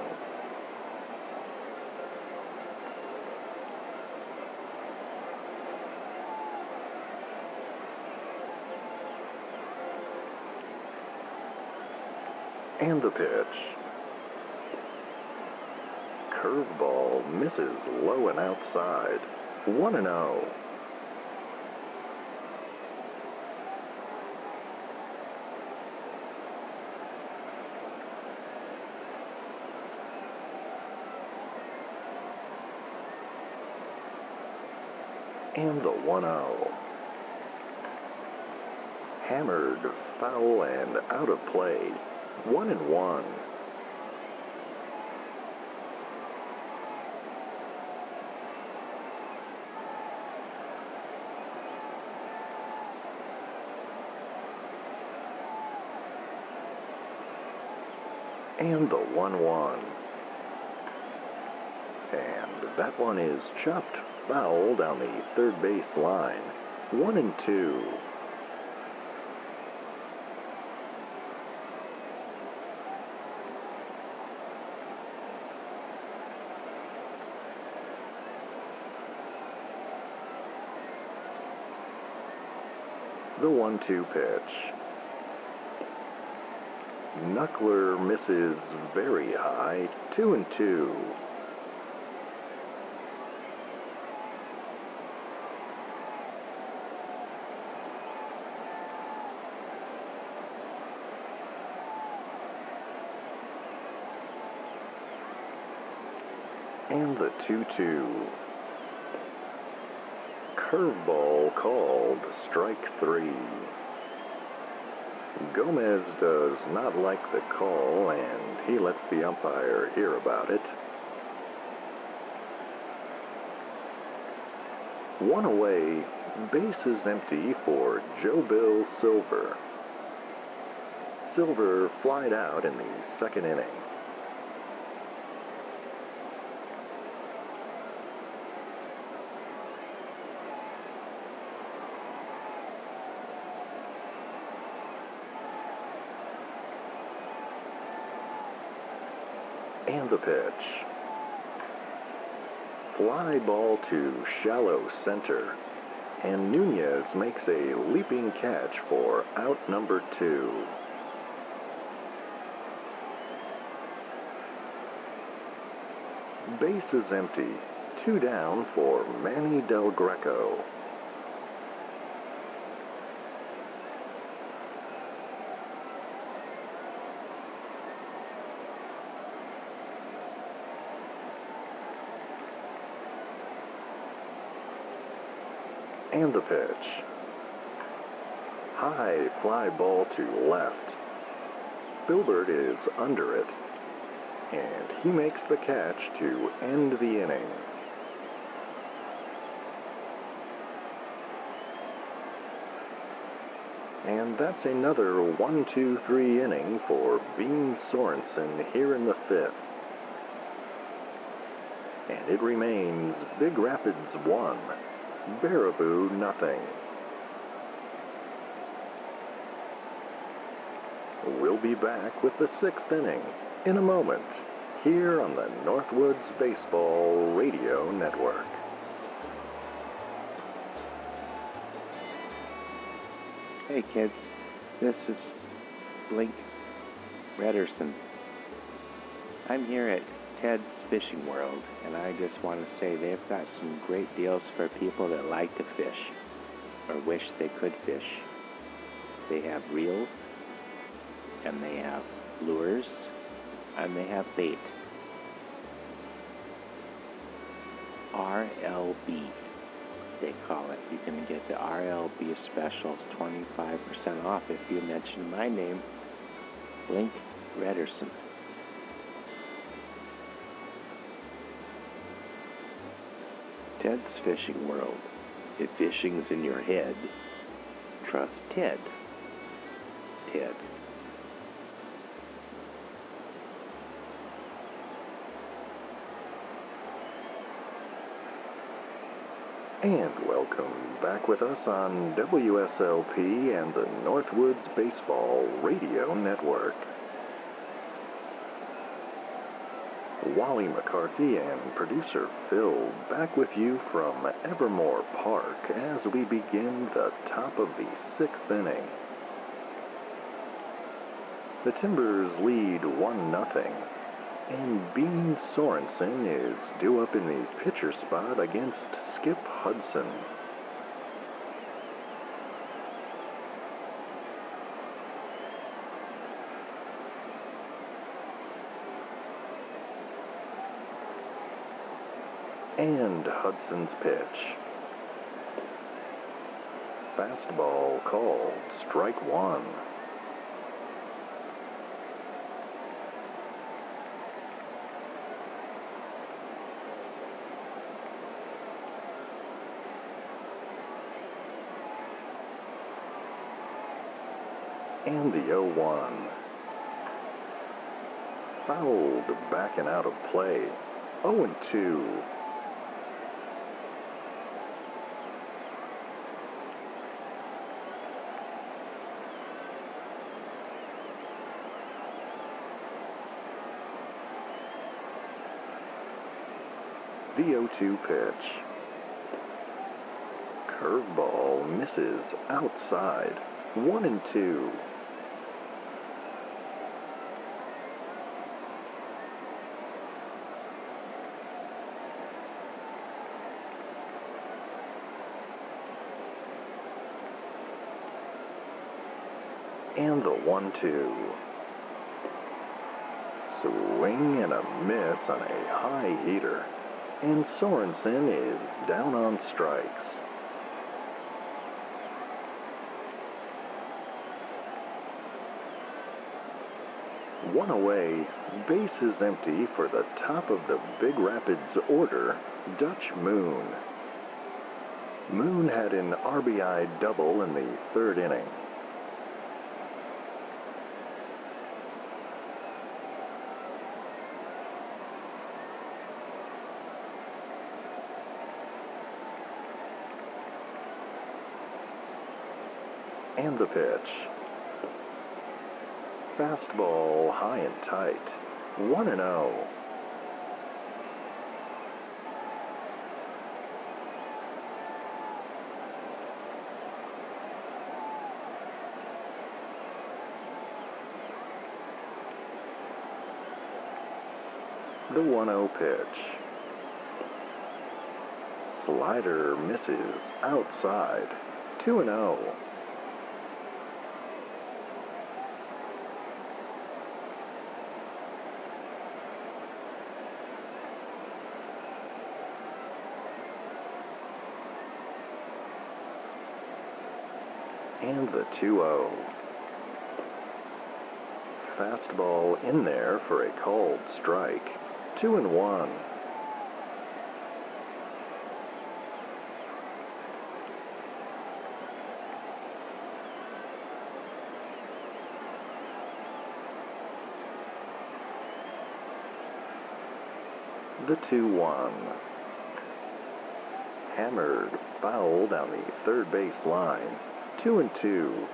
And the pitch. Curveball misses low and outside. 1-0. And the 1-0. Hammered, foul, and out of play. 1-1. And the 1-1. And that one is chopped foul down the third base line. 1-2. The 1-2 pitch. Knuckler misses very high, 2-2. And the 2-2. Curveball called, strike 3. Gomez does not like the call, and he lets the umpire hear about it. 1 away, bases empty for Joe Bill Silver. Silver flied out in the second inning. And the pitch. Fly ball to shallow center, and Nunez makes a leaping catch for out number 2. Base is empty, 2 down for Manny Del Greco. And the pitch. High fly ball to left. Filbert is under it, and he makes the catch to end the inning. And that's another 1-2-3 inning for Bean Sorensen here in the 5th. And it remains Big Rapids 1. Baraboo nothing. We'll be back with the 6th inning in a moment here on the Northwoods Baseball Radio Network. Hey kids, this is Blink Rederson. I'm here at Ted's Fishing World, and I just want to say they've got some great deals for people that like to fish or wish they could fish. They have reels, and they have lures, and they have bait. RLB, they call it. You can get the RLB specials 25% off if you mention my name, Blink Rederson. Ted's Fishing World. If fishing's in your head, trust Ted. Ted. And welcome back with us on WSLP and the Northwoods Baseball Radio Network. Wally McCarthy and producer Phil back with you from Evermor Park as we begin the top of the 6th inning. The Timbers lead 1-0, and Bean Sorensen is due up in the pitcher spot against Skip Hudson. And Hudson's pitch. Fastball called, strike 1. And the 0-1. Fouled back and out of play. 0-2. The 0-2 pitch. Curveball misses outside. 1-2. And the 1-2. Swing and a miss on a high heater. And Sorensen is down on strikes. One away, bases empty for the top of the Big Rapids order, Dutch Moon. Moon had an RBI double in the third inning. And the pitch. Fastball high and tight. 1-0. The 1-0 pitch. Slider misses outside. 2-0. And the 2-0. Fastball in there for a called strike. 2-1. The 2-1. Hammered foul down the third base line. 2-2.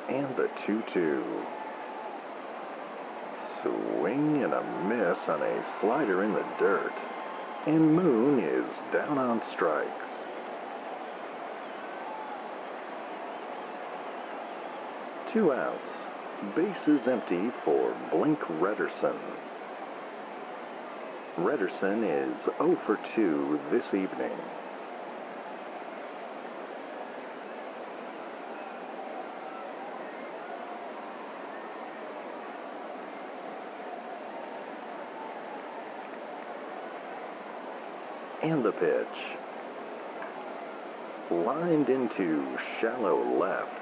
And the 2-2. Swing and a miss on a slider in the dirt. And Moon is down on strikes. Two outs. Bases empty for Blink Redderson. Redderson is 0 for 2 this evening. And the pitch. Lined into shallow left.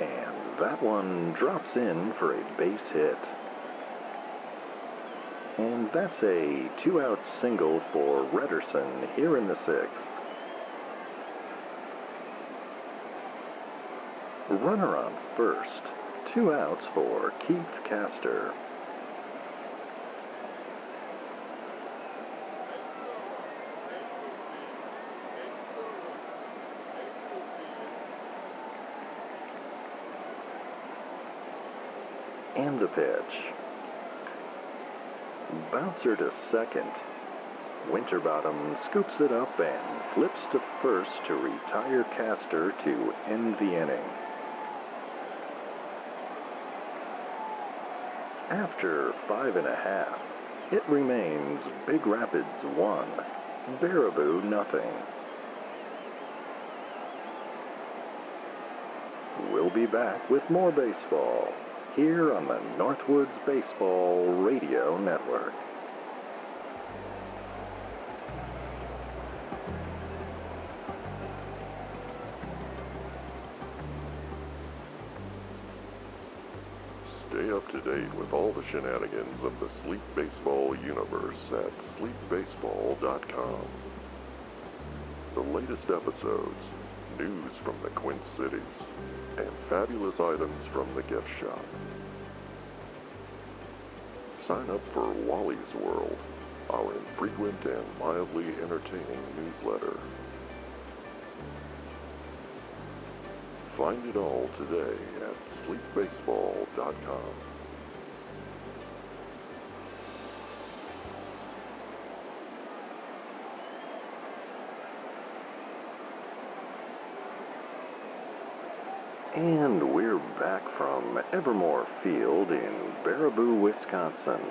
And that one drops in for a base hit. And that's a 2-out single for Redderson here in the sixth. Runner on first. 2 outs for Keith Castor. And the pitch. Bouncer to second. Winterbottom scoops it up and flips to first to retire Castor to end the inning. After 5.5, it remains Big Rapids 1, Baraboo nothing. We'll be back with more baseball here on the Northwoods Baseball Radio Network. Stay up to date with all the shenanigans of the Sleep Baseball universe at sleepbaseball.com. The latest episodes, news from the Quint Cities, and fabulous items from the gift shop. Sign up for Wally's World, our infrequent and mildly entertaining newsletter. Find it all today at sleepbaseball.com. And we're back from Evermor Field in Baraboo, Wisconsin.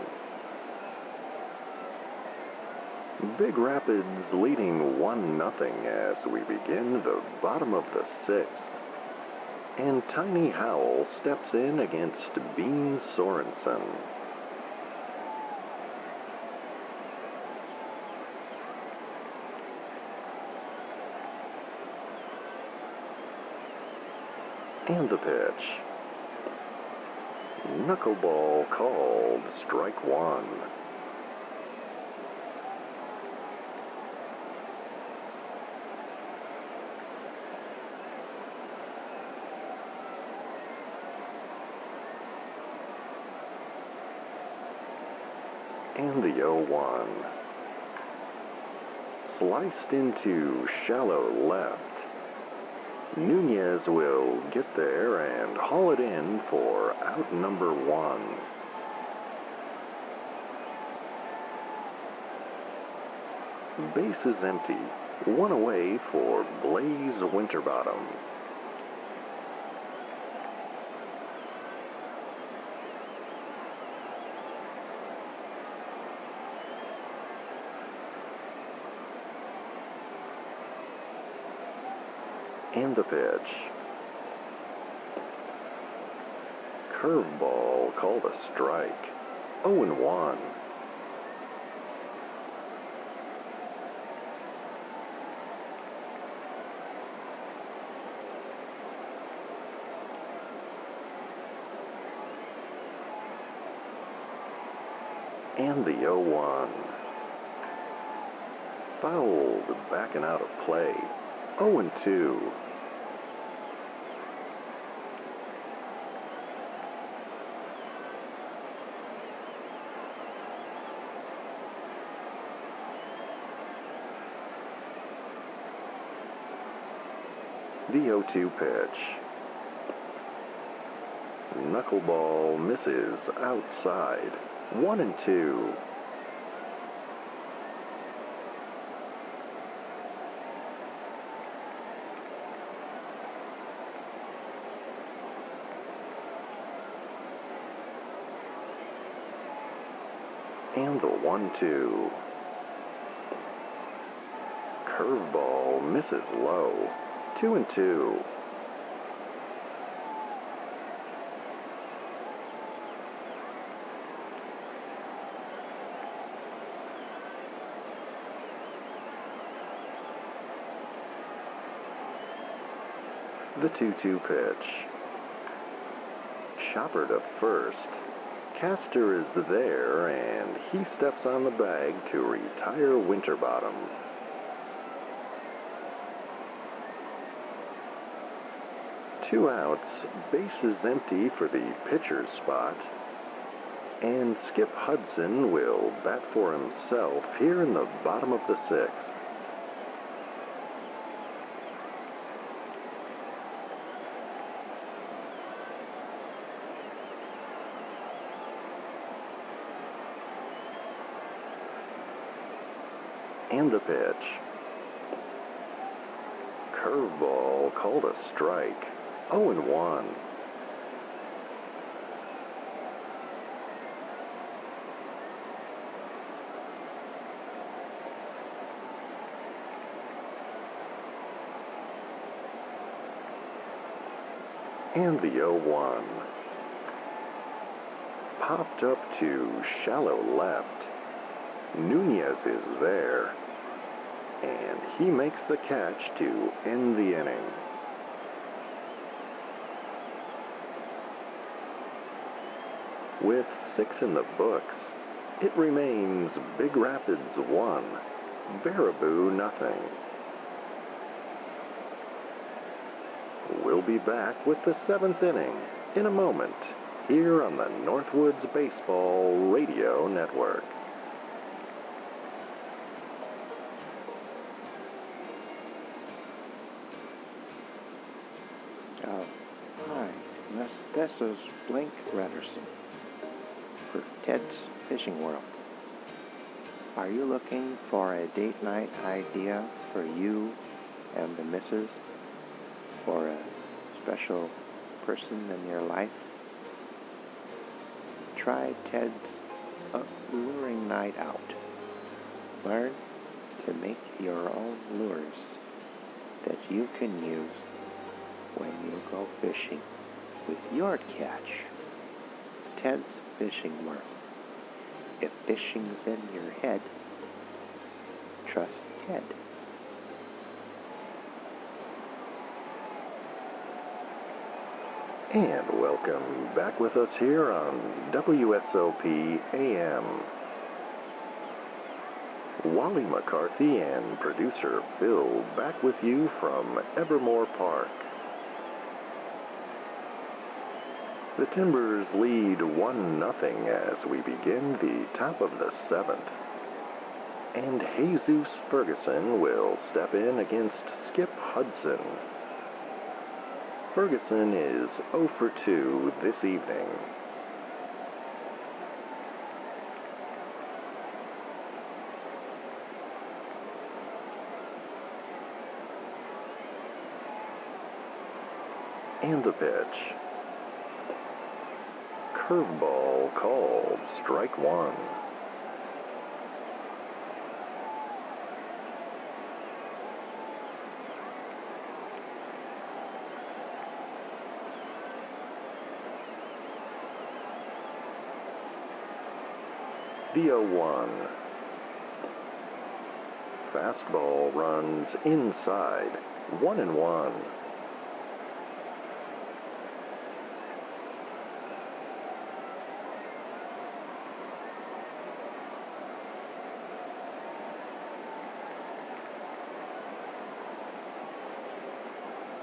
Big Rapids leading 1-0 as we begin the bottom of the 6th. And Tiny Howell steps in against Bean Sorensen. And the pitch. Knuckleball called, strike 1. And the 0-1. Sliced into shallow left. Nunez will get there and haul it in for out number 1. Base is empty. 1 away for Blaze Winterbottom. And the pitch. Curveball called a strike. 0-1. And the 0-1. Fouled, backing out of play. 0-2. The 0-2 pitch. Knuckleball misses outside. 1-2. And the 1-2. Curveball misses low. 2-2. The 2-2 pitch. Chopper to first. Castor is there, and he steps on the bag to retire Winterbottom. Two outs, bases empty for the pitcher's spot, and Skip Hudson will bat for himself here in the bottom of the 6th. And the pitch. Curveball called a strike. 0-1. And the 0-1. Popped up to shallow left. Nunez is there, and he makes the catch to end the inning. With 6 in the books, it remains Big Rapids 1, Baraboo nothing. We'll be back with the 7th inning in a moment here on the Northwoods Baseball Radio Network. This is Blink Redderson for Ted's Fishing World. Are you looking for a date night idea for you and the missus, for a special person in your life? Try Ted's Luring Night Out. Learn to make your own lures that you can use when you go fishing with your catch. Ted's Fishing World. If fishing's in your head, trust Ted. And welcome back with us here on WSLP AM. Wally McCarthy and producer Phil back with you from Evermor Park. The Timbers lead 1-0 as we begin the top of the 7th. And Jesus Ferguson will step in against Skip Hudson. Ferguson is 0 for 2 this evening. And the pitch. Curveball called, strike 1. The 0-1. Fastball runs inside, 1-1.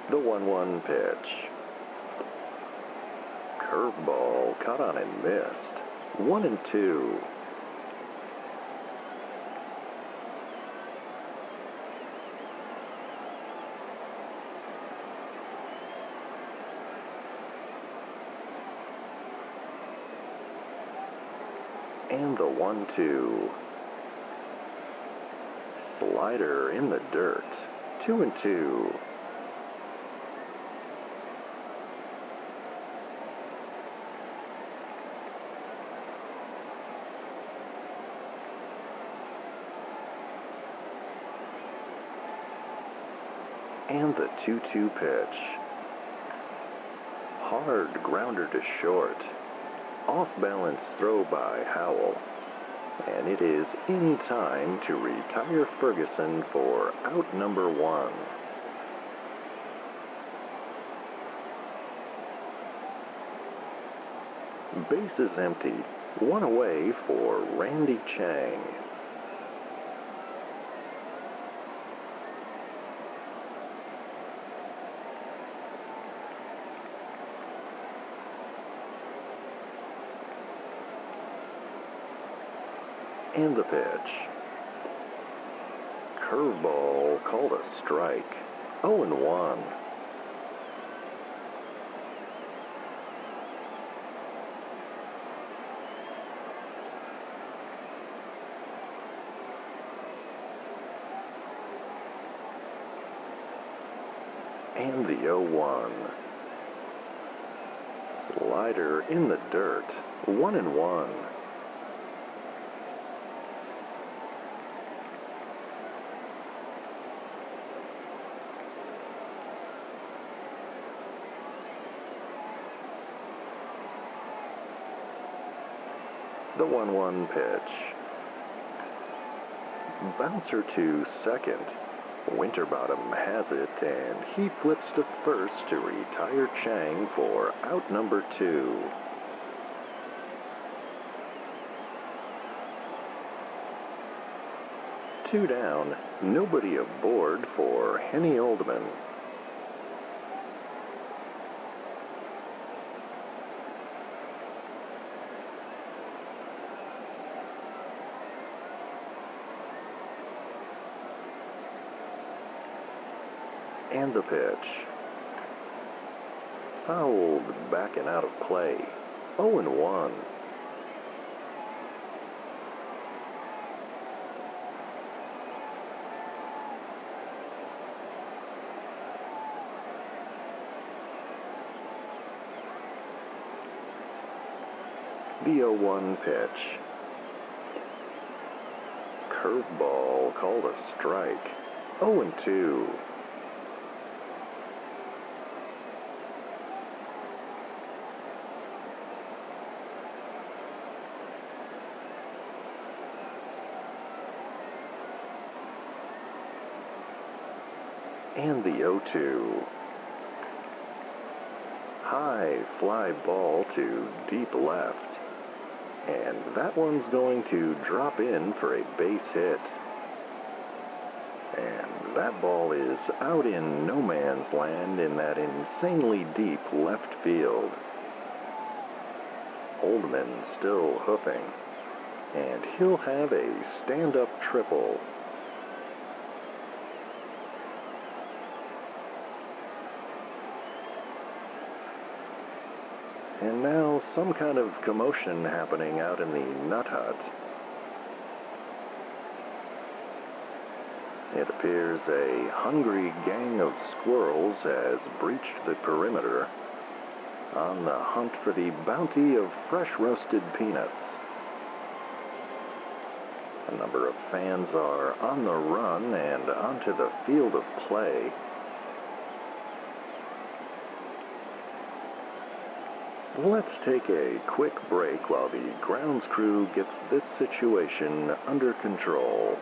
The 1-1 pitch. Curveball caught on and missed. 1-2. And the 1-2. Slider in the dirt. 2-2. And the 2-2 pitch. Hard grounder to short. Off-balance throw by Howell. And it is in time to retire Ferguson for out number 1. Bases empty. 1 away for Randy Chang. And the pitch. Curveball called a strike. 0-1. And the 0-1. Slider in the dirt. 1-1. The 1-1 pitch. Bouncer to second. Winterbottom has it, and he flips to first to retire Chang for out number 2. Two down, nobody aboard for Henny Oldman. And the pitch. fouled back and out of play. 0-1. The 0-1 pitch. Curveball called a strike. 0-2. And the 0-2. High fly ball to deep left. And that one's going to drop in for a base hit. And that ball is out in no man's land in that insanely deep left field. Oldman still hoofing. And he'll have a stand-up triple. And now some kind of commotion happening out in the nut hut. It appears a hungry gang of squirrels has breached the perimeter on the hunt for the bounty of fresh roasted peanuts. A number of fans are on the run and onto the field of play. Let's take a quick break while the grounds crew gets this situation under control.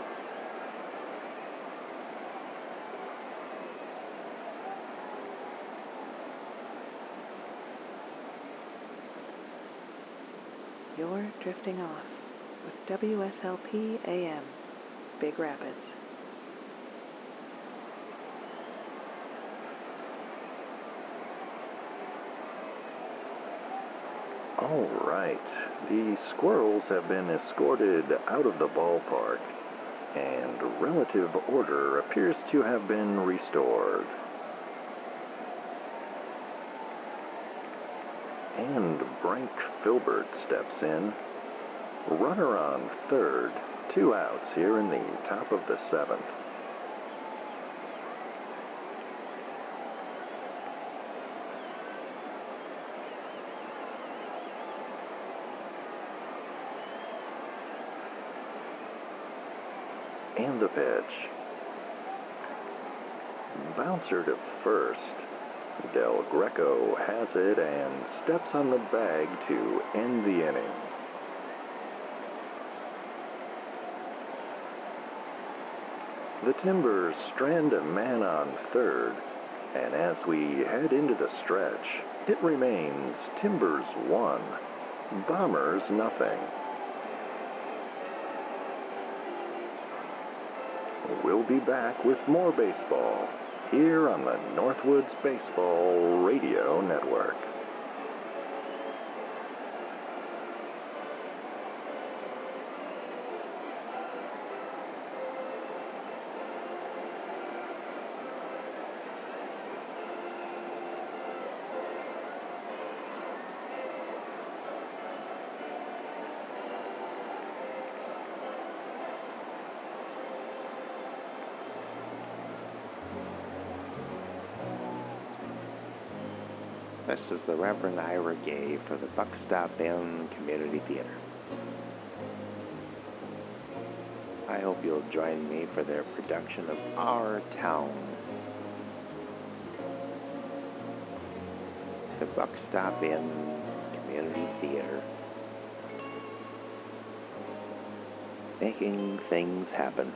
You're drifting off with WSLP AM, Big Rapids. All right, the squirrels have been escorted out of the ballpark, and relative order appears to have been restored. And Frank Filbert steps in. Runner on third, 2 outs here in the top of the 7th. And the pitch. Bouncer to first. Del Greco has it and steps on the bag to end the inning. The Timbers strand a man on third, and as we head into the stretch, it remains Timbers 1, Bombers nothing. We'll be back with more baseball here on the Northwoods Baseball Radio Network. This is the Reverend Ira Gay for the Buck Stop Inn Community Theater. I hope you'll join me for their production of Our Town. The Buck Stop Inn Community Theater. Making things happen.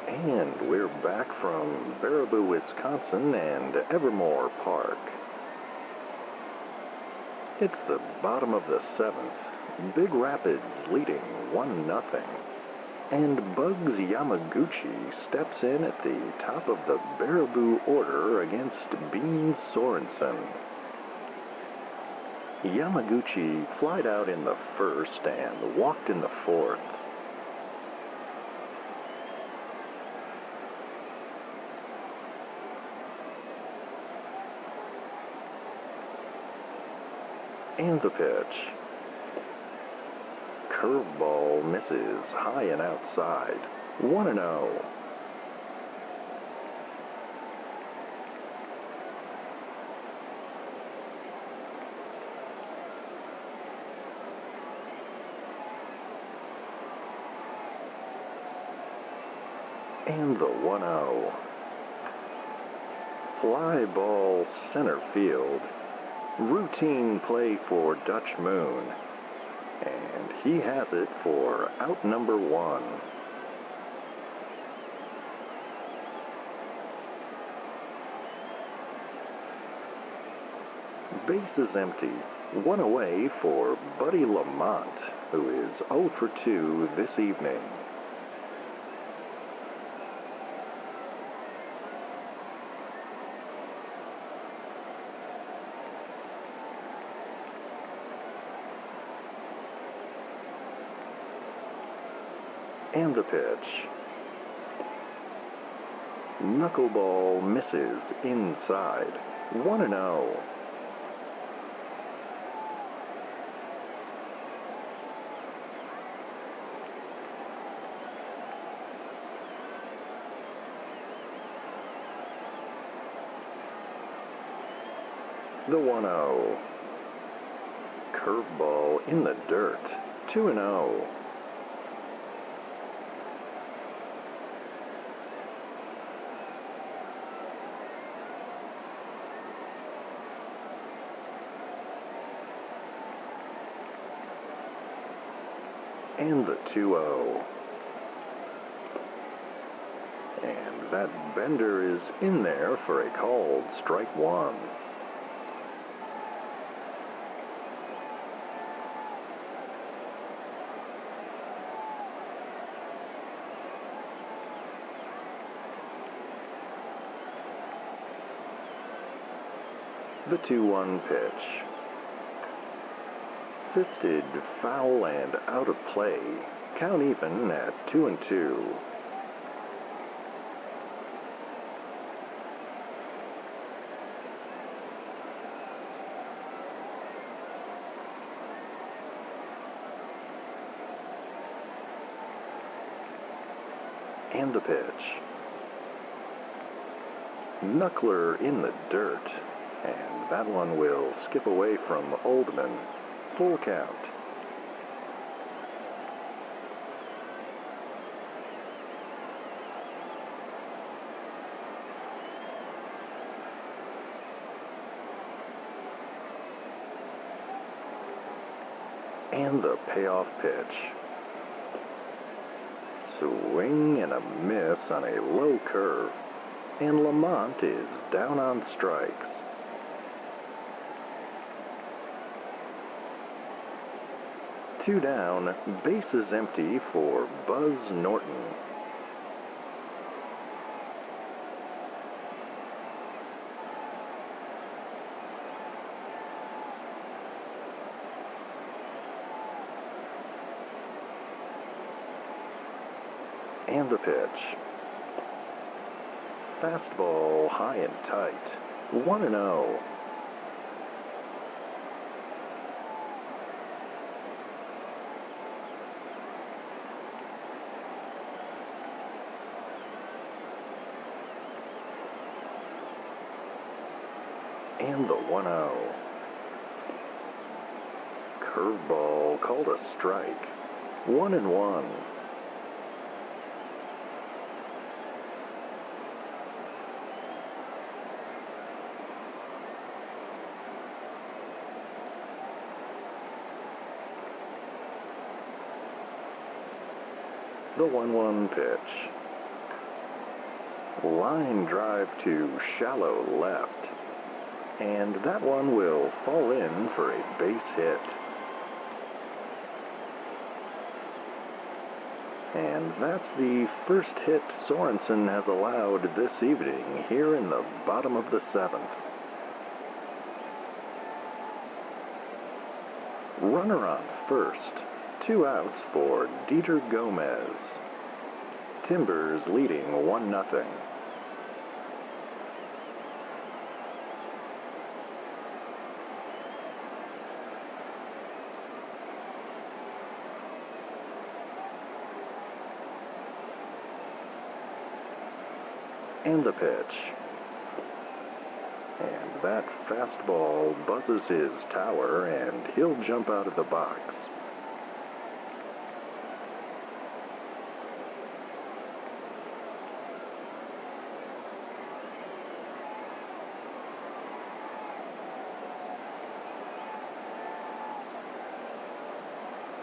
And we're back from Baraboo, Wisconsin and Evermor Park. It's the bottom of the 7th, Big Rapids leading 1-0. And Bugs Yamaguchi steps in at the top of the Baraboo order against Bean Sorensen. Yamaguchi flied out in the 1st and walked in the 4th. And the pitch. Curveball misses high and outside. 1-0. And the 1-0. Fly ball center field. Routine play for Dutch Moon. And he has it for out number 1. Base is empty. 1 away for Buddy Lamont, who is 0 for 2 this evening. And the pitch. Knuckleball misses inside. 1-0. The 1-0. Curveball in the dirt. 2-0. And the 2-0. And that bender is in there for a called strike 1. The 2-1 pitch. Fisted, foul, and out of play. Count even at 2-2. And the pitch. Knuckler in the dirt, and that one will skip away from Oldman. Full count. And the payoff pitch. Swing and a miss on a low curve, and Lamont is down on strikes. Two down, bases empty for Buzz Norton. And the pitch. Fastball high and tight. 1-0. And the 1-0. Curveball called a strike. 1-1. The 1-1 pitch. Line drive to shallow left. And that one will fall in for a base hit. And that's the first hit Sorensen has allowed this evening here in the bottom of the 7th. Runner on first. 2 outs for Dieter Gomez. Timbers leading 1-0. And the pitch. And that fastball buzzes his tower, and he'll jump out of the box.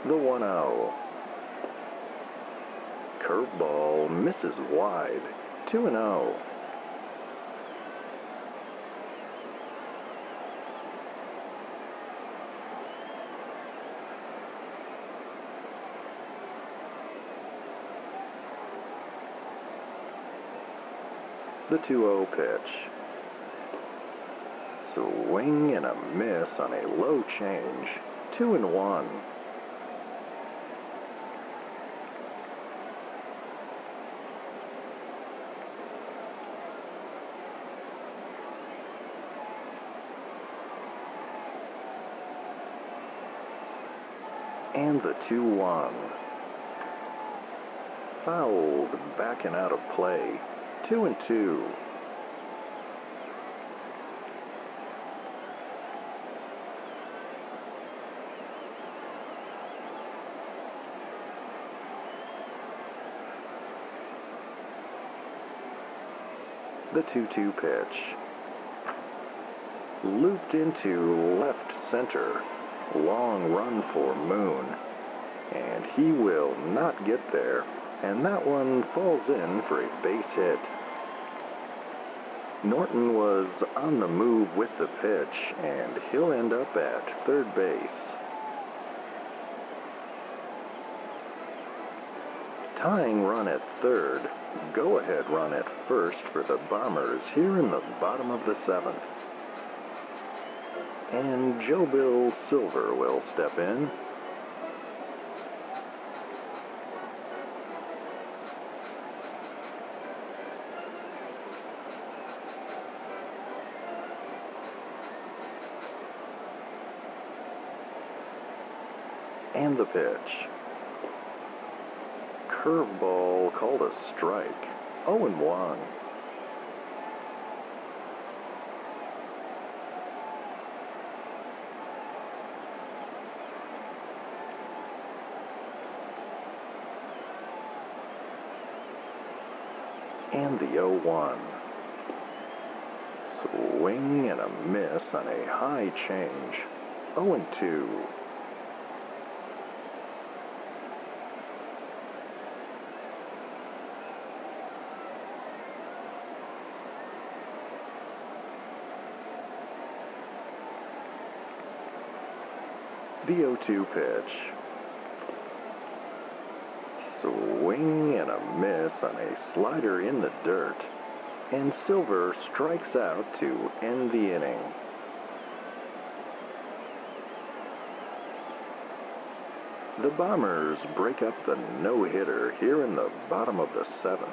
The 1-0. Curveball misses wide. 2-0. The 2-0 pitch. Swing and a miss on a low change. 2-1. And the 2-1. Fouled back and out of play. 2-2. The 2-2 pitch. Looped into left center. Long run for Moon. And he will not get there. And that one falls in for a base hit. Norton was on the move with the pitch, and he'll end up at third base. Tying run at third, go-ahead run at first for the Bombers here in the bottom of the seventh. And Joe Bill Silver will step in. And the pitch. Curveball called a strike. 0-1. And the 0-1. Swing and a miss on a high change. 0-2. The 0-2 pitch. Swing and a miss on a slider in the dirt. And Silver strikes out to end the inning. The Bombers break up the no-hitter here in the bottom of the seventh.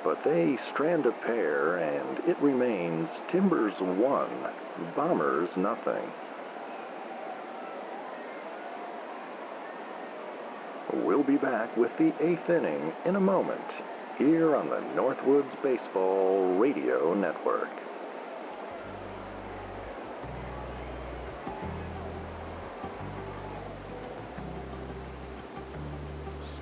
But they strand a pair, and it remains Timbers 1, Bombers nothing. We'll be back with the eighth inning in a moment, here on the Northwoods Baseball Radio Network.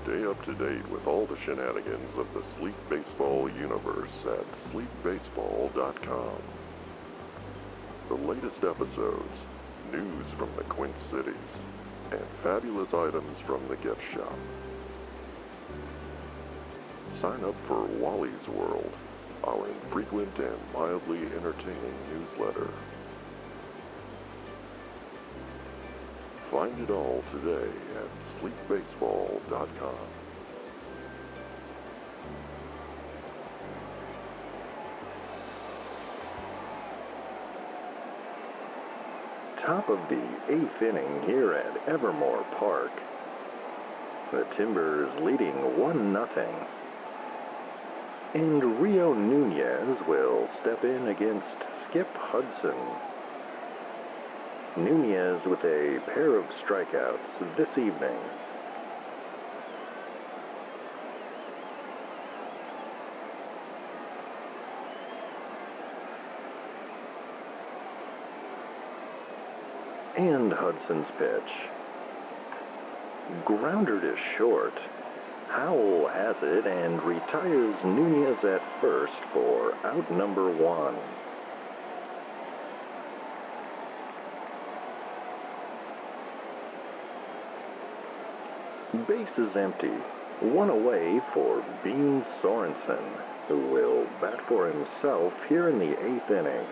Stay up to date with all the shenanigans of the Sleep Baseball universe at sleepbaseball.com. The latest episodes, news from the Quint Cities, and fabulous items from the gift shop. Sign up for Wally's World, our infrequent and mildly entertaining newsletter. Find it all today at sleepbaseball.com. Top of the eighth inning here at Evermor Park. The Timbers leading 1-0. And Rio Nunez will step in against Skip Hudson. Nunez with a pair of strikeouts this evening. And Hudson's pitch. Grounded is short. Howell has it and retires Nunez at first for out number 1. Base is empty. 1 away for Bean Sorensen, who will bat for himself here in the 8th inning.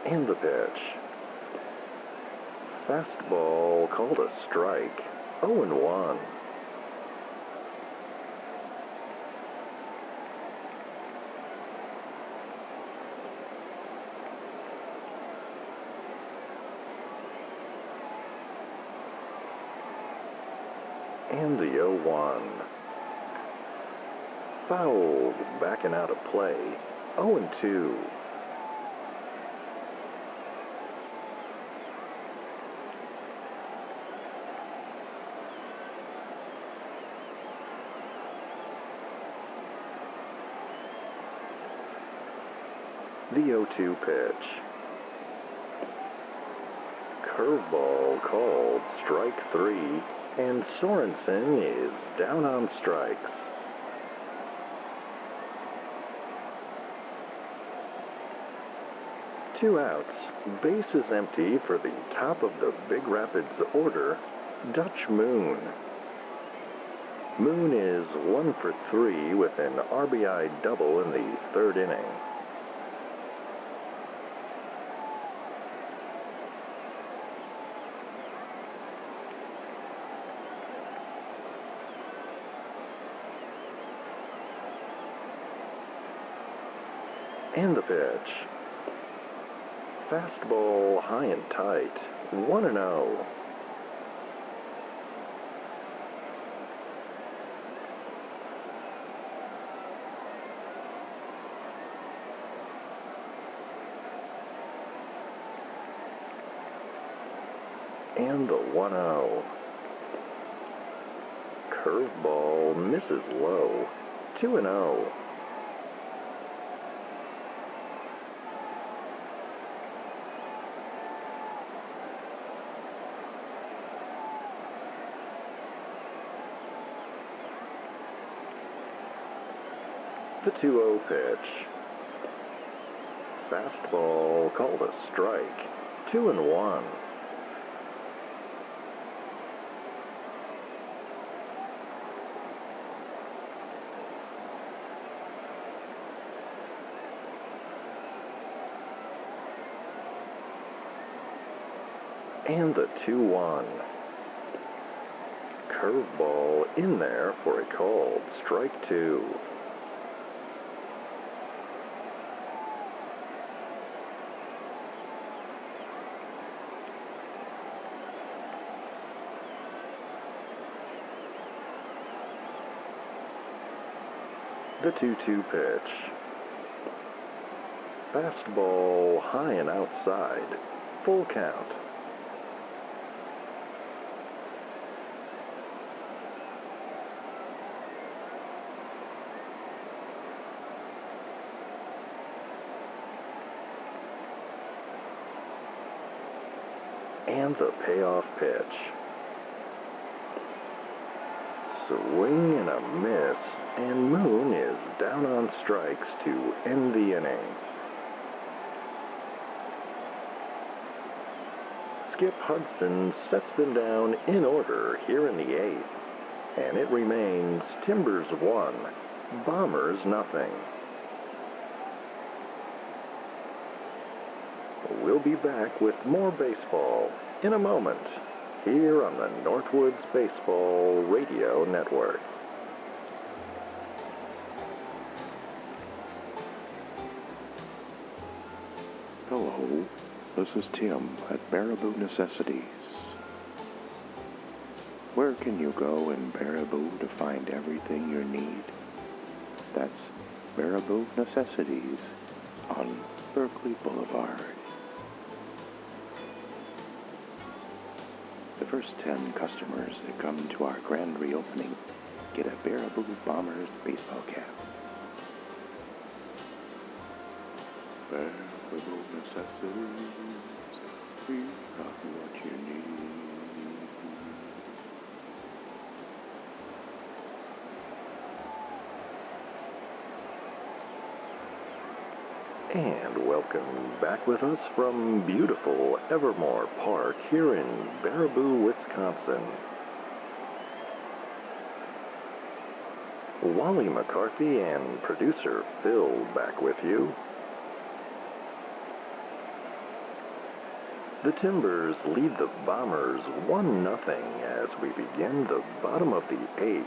And the pitch. Fastball called a strike. 0-1. And the 0-1. Fouled, backing out of play. 0-2. The 0-2 pitch. Curveball called strike 3, and Sorensen is down on strikes. Two outs. Base is empty for the top of the Big Rapids order, Dutch Moon. Moon is 1 for 3 with an RBI double in the 3rd inning. And the pitch. Fastball high and tight. 1-0. And the 1-0. Curveball misses low. 2-0. The 2-0 pitch. Fastball called a strike. 2-1. And the 2-1. Curveball in there for a called strike 2. The 2-2 pitch. Fastball high and outside. Full count. And the payoff pitch. Swing and a miss, and Moon is down on strikes to end the inning. Skip Hudson sets them down in order here in the 8th, and it remains Timbers 1, Bombers nothing. We'll be back with more baseball in a moment here on the Northwoods Baseball Radio Network. Hello, this is Tim at Baraboo Necessities. Where can you go in Baraboo to find everything you need? That's Baraboo Necessities on Berkeley Boulevard. The first 10 customers that come to our grand reopening get a Baraboo Bombers baseball cap. Baraboo necessities, we got what you need. And welcome back with us from beautiful Evermor Park here in Baraboo, Wisconsin. Wally McCarthy and producer Phil back with you. The Timbers lead the Bombers 1-0 as we begin the bottom of the 8th.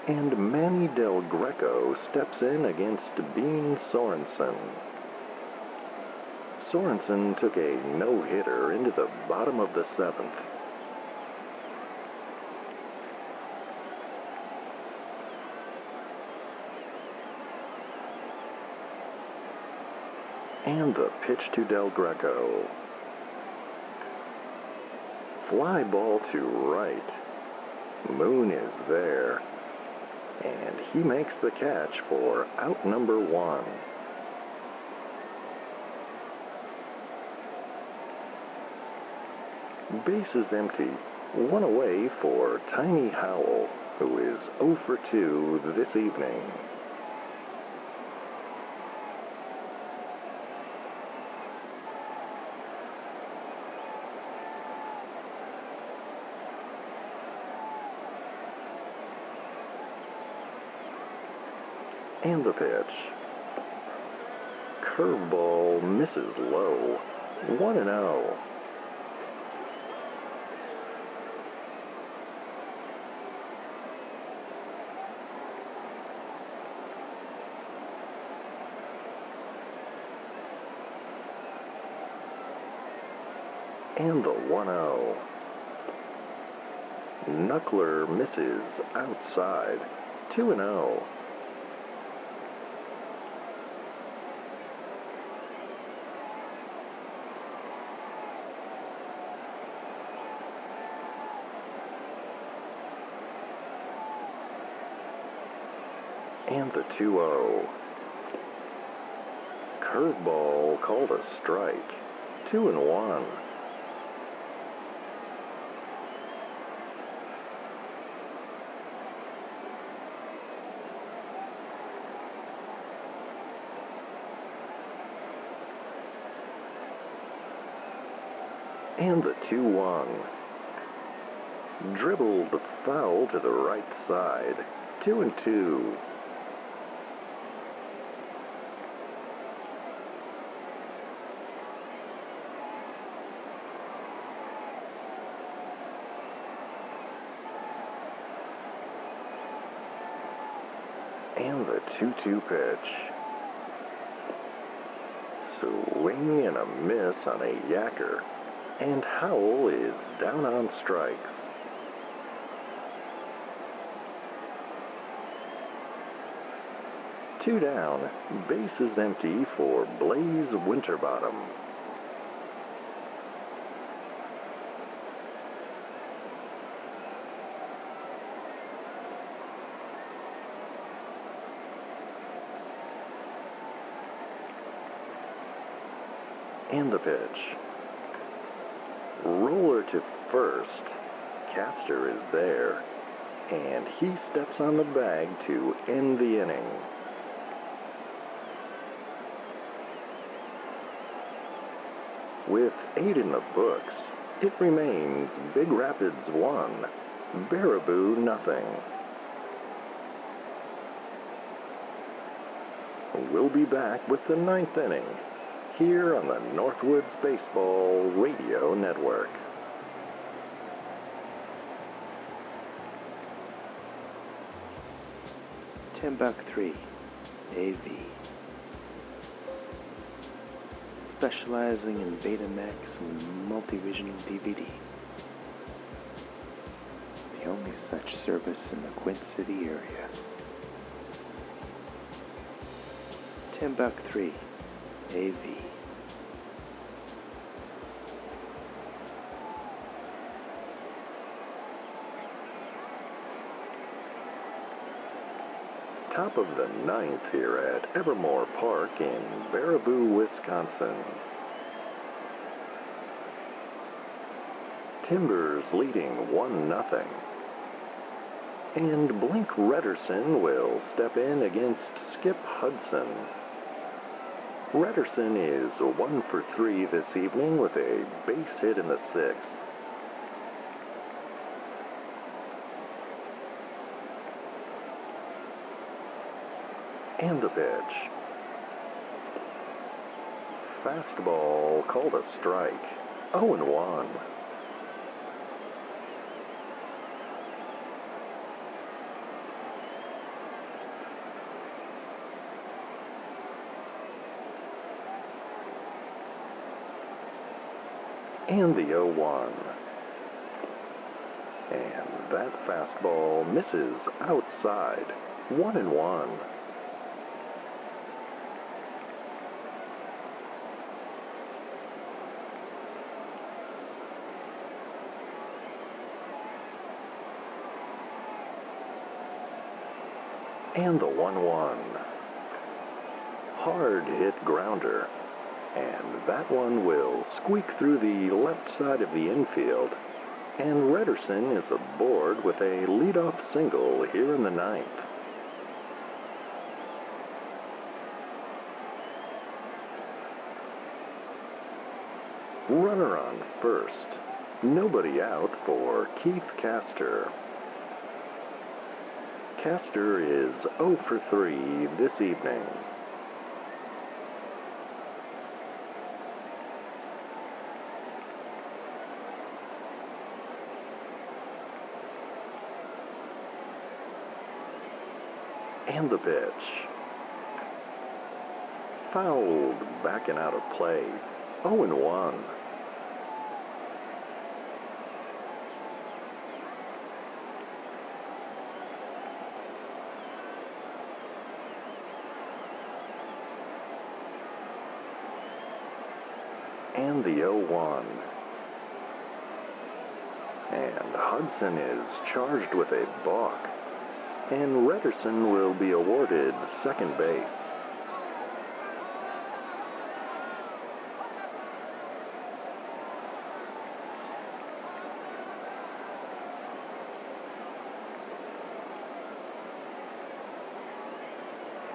And Manny Del Greco steps in against Bean Sorensen. Sorensen took a no-hitter into the bottom of the 7th. And the pitch to Del Greco. Fly ball to right. Moon is there. And he makes the catch for out number 1. Base is empty. 1 away for Tiny Howell, who is 0 for 2 this evening. And the pitch. Curveball misses low. 1-0. And the 1-0. Knuckler misses outside. 2-0. And the 2-0. Curveball called a strike. 2-1. And the 2-1. Dribbled foul to the right side. 2-2. And the 2-2 pitch. Swing and a miss on a yacker. And Howell is down on strikes. Two down, base is empty for Blaze Winterbottom. And the pitch. Roller to first. Caster is there, and he steps on the bag to end the inning. With 8 in the books, it remains Big Rapids 1, Baraboo nothing. We'll be back with the 9th inning here on the Northwoods Baseball Radio Network. $10.3 AV. Specializing in Betamax and multi-regional DVD. The only such service in the Quint City area. $10.3 AV. top of the ninth here at Evermor Park in Baraboo, Wisconsin. Timbers leading 1-0. And Blink Redderson will step in against Skip Hudson. Redderson is 1 for 3 this evening with a base hit in the 6th. And the pitch. Fastball called a strike. 0-1. And the 0-1. And that fastball misses outside. 1-1. And the 1-1. Hard hit grounder. And that one will squeak through the left side of the infield. And Redderson is aboard with a leadoff single here in the 9th. Runner on first. Nobody out for Keith Castor. Castor is 0 for 3 this evening. And the pitch. Fouled back and out of play. 0-1. And the 0-1. And Hudson is charged with a balk. And Redderson will be awarded second base.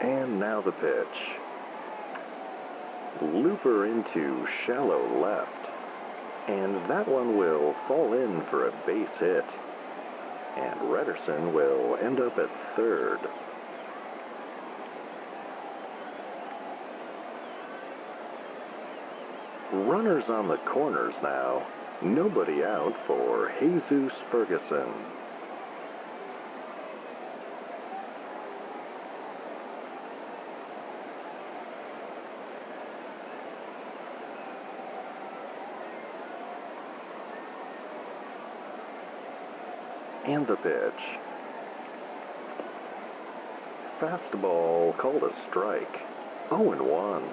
And now the pitch. Looper into shallow left. And that one will fall in for a base hit. And Redderson will end up at third. Runners on the corners now. Nobody out for Jesus Ferguson. And the pitch. Fastball called a strike. 0-1.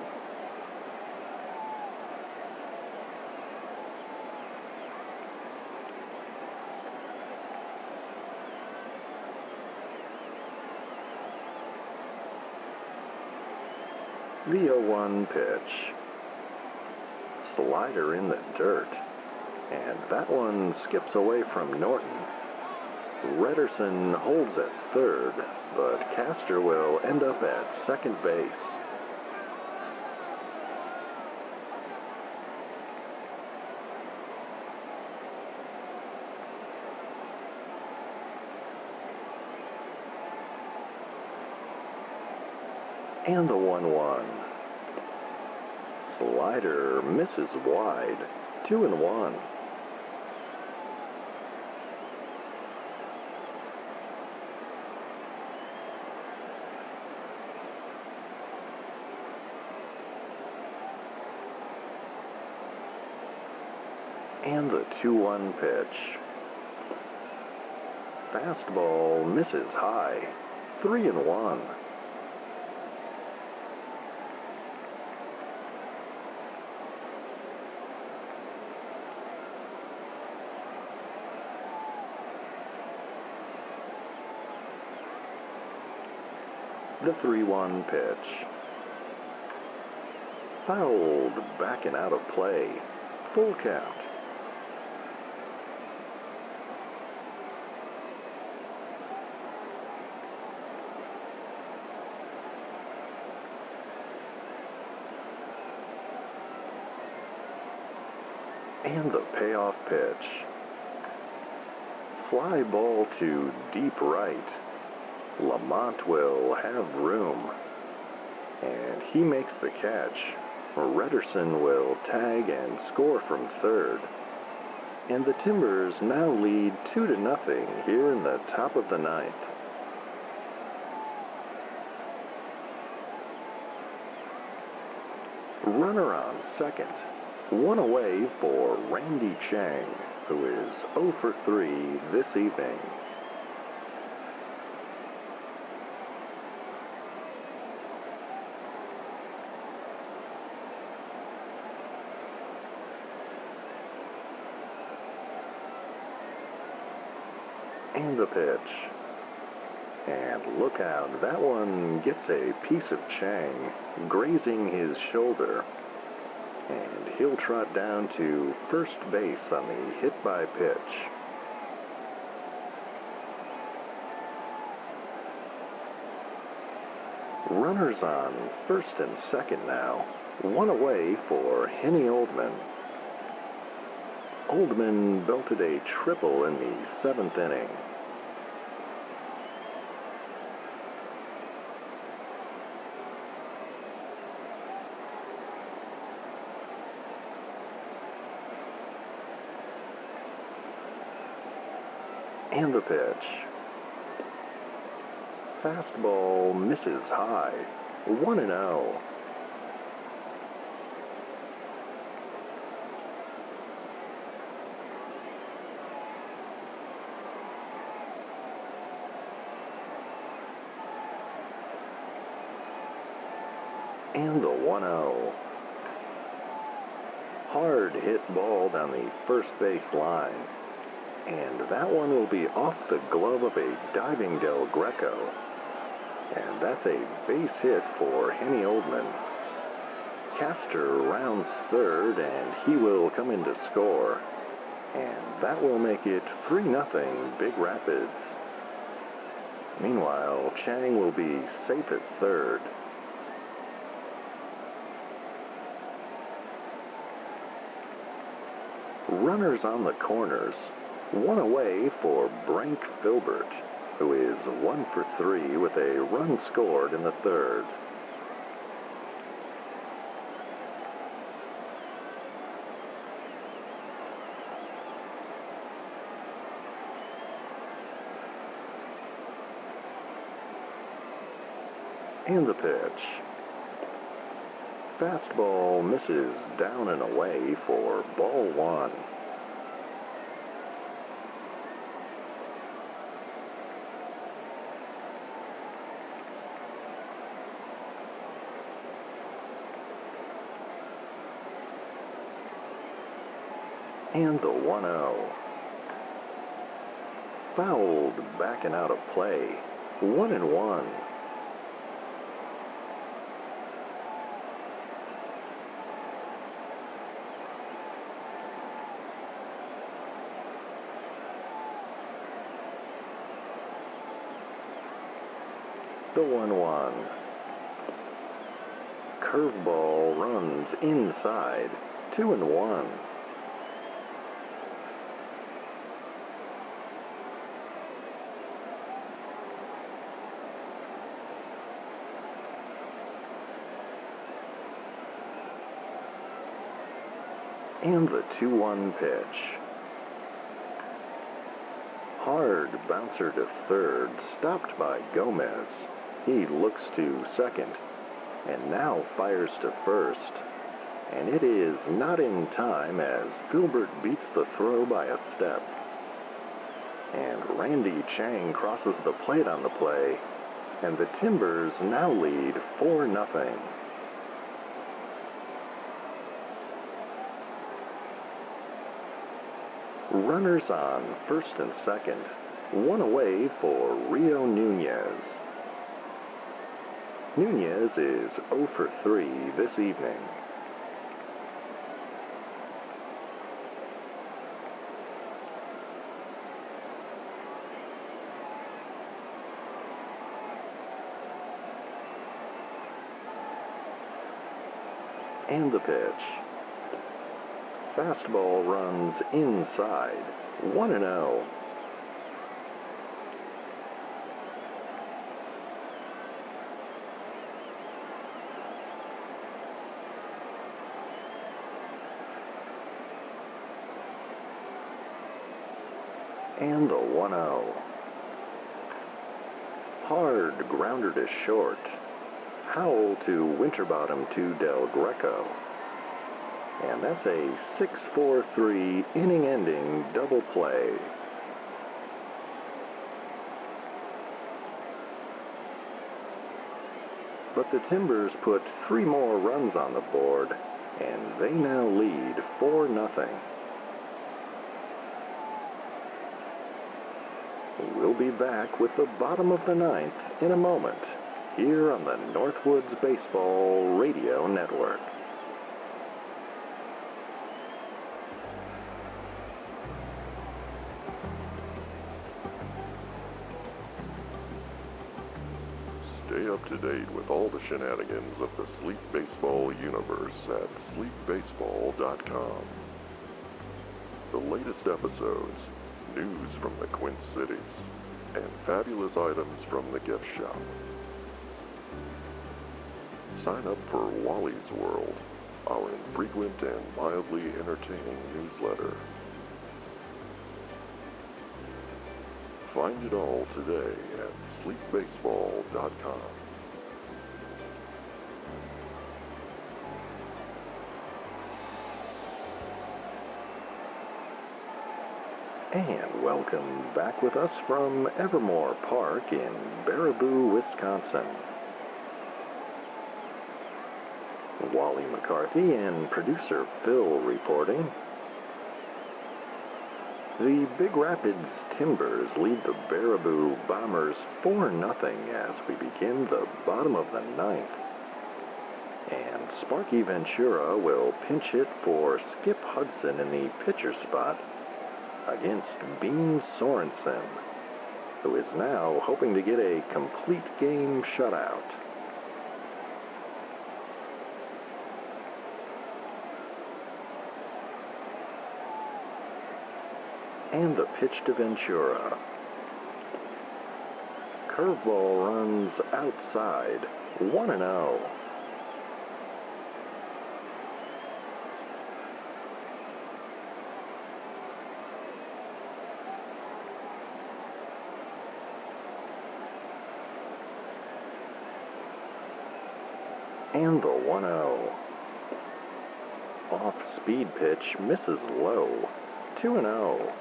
The 0-1 pitch. Slider in the dirt. And that one skips away from Norton. Redderson holds at third, but Castor will end up at second base. And the 1-1. Slider misses wide. 2-1. And the 2-1 pitch. Fastball misses high. 3-1. The 3-1 pitch. Fouled back and out of play. Full count. And the payoff pitch. Fly ball to deep right. Lamont will have room. And he makes the catch. Redderson will tag and score from third. And the Timbers now lead 2-0 here in the top of the ninth. Runner on second. One away for Randy Chang, who is 0 for 3 this evening. And the pitch. And look out, that one gets a piece of Chang, grazing his shoulder. And he'll trot down to first base on the hit by pitch. Runners on first and second now. One away for Henny Oldman. Oldman belted a triple in the 7th inning. And the pitch. Fastball misses high. 1-0. And the 1-0. Hard hit ball down the first base line. And that one will be off the glove of a diving Del Greco. And that's a base hit for Henny Oldman. Castor rounds third, and he will come in to score. And that will make it 3-0 Big Rapids. Meanwhile, Chang will be safe at third. Runners on the corners. One away for Brank Filbert, who is 1 for 3 with a run scored in the third. And the pitch. Fastball misses down and away for ball 1. And the 1-0. Fouled back and out of play. 1-1. The 1-1. Curveball runs inside. 2-1. And the 2-1 pitch. Hard bouncer to third, stopped by Gomez. He looks to second, and now fires to first. And it is not in time as Filbert beats the throw by a step. And Randy Chang crosses the plate on the play, and the Timbers now lead 4-0. Runners on first and second. One away for Rio Nunez. Nunez is 0 for 3 this evening. And the pitch. Fastball runs inside, 1-0. And the 1-0. Hard grounder to short. Howell to Winterbottom to Del Greco. And that's a 6-4-3 inning-ending double play. But the Timbers put 3 more runs on the board, and they now lead 4-0. We'll be back with the bottom of the 9th in a moment, here on the Northwoods Baseball Radio Network. Stay up to date with all the shenanigans of the Sleep Baseball universe at sleepbaseball.com. The latest episodes, news from the Quint Cities, and fabulous items from the gift shop. Sign up for Wally's World, our infrequent and mildly entertaining newsletter. Find it all today at sleepbaseball.com. And welcome back with us from Evermor Park in Baraboo, Wisconsin. Wally McCarthy and producer Phil reporting. The Big Rapids Timbers lead the Baraboo Bombers 4-0 as we begin the bottom of the 9th. And Sparky Ventura will pinch hit for Skip Hudson in the pitcher spot against Beam Sorensen, who is now hoping to get a complete game shutout. And the pitch to Ventura. Curveball runs outside, 1-0. And the 1-0. Off-speed pitch misses low, 2-0.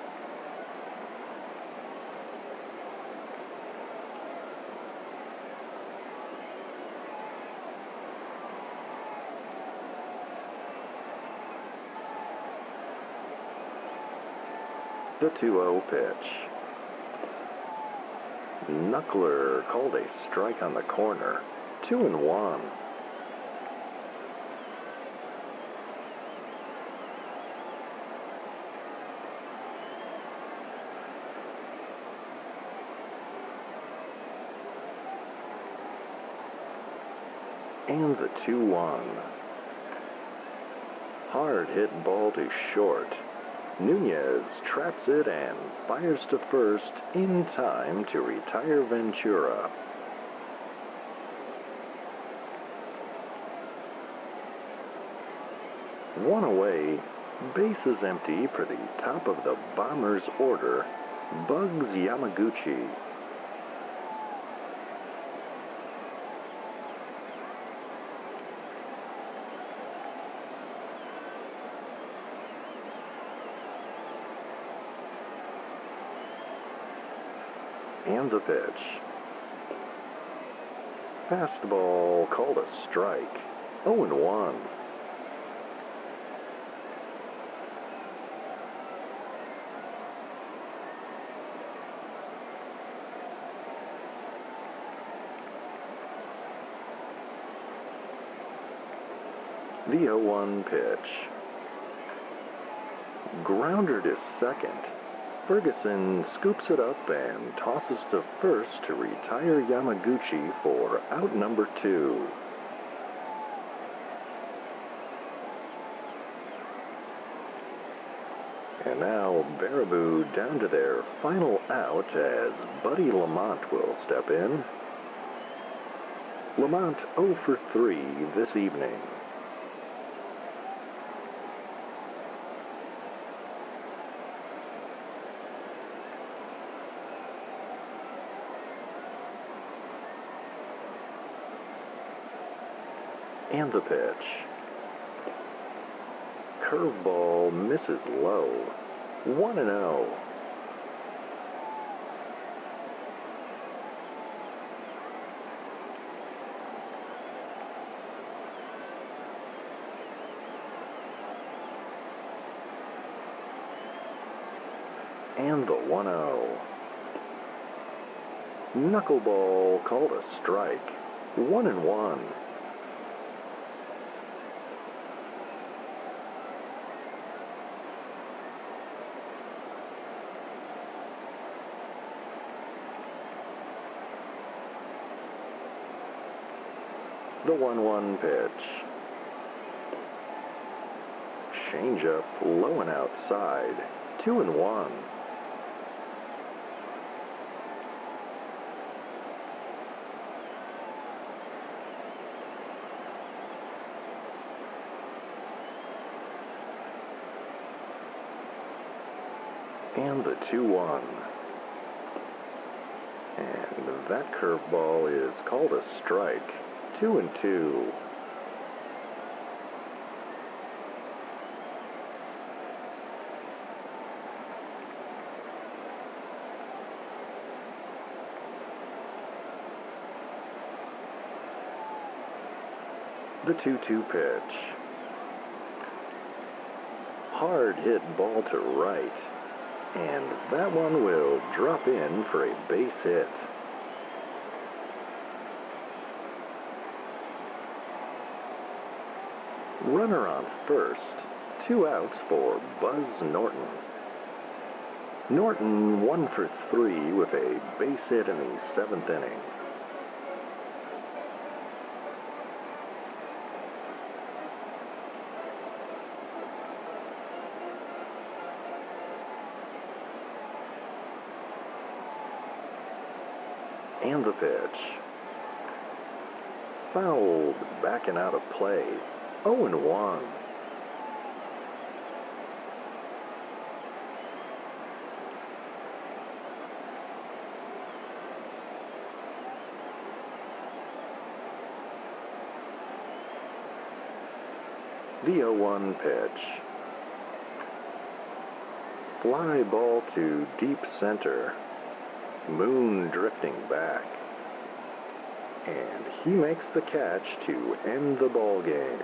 The 2-0 pitch. Knuckler called a strike on the corner, 2-1. And the 2-1. Hard hit ball to short. Nunez traps it and fires to first in time to retire Ventura. One away, bases empty for the top of the Bombers' order, Bugs Yamaguchi. And the pitch. Fastball called a strike, 0-1. The 0-1 pitch. Grounder to second. Ferguson scoops it up and tosses to first to retire Yamaguchi for out number 2. And now Baraboo down to their final out as Buddy Lamont will step in. Lamont 0 for 3 this evening. And the pitch. Curveball misses low. 1-0. And the 1-0. Knuckleball called a strike. 1-1. The 1-1 pitch. Changeup low and outside. 2-1. And the 2-1. And that curveball is called a strike. 2-2. The 2-2 pitch. Hard hit ball to right, and that one will drop in for a base hit. Runner on first, 2 outs for Buzz Norton. Norton 1 for 3 with a base hit in the 7th inning. And the pitch. Fouled, backing out of play. 0-1. The 0-1 pitch. Fly ball to deep center. Moon drifting back. And he makes the catch to end the ball game.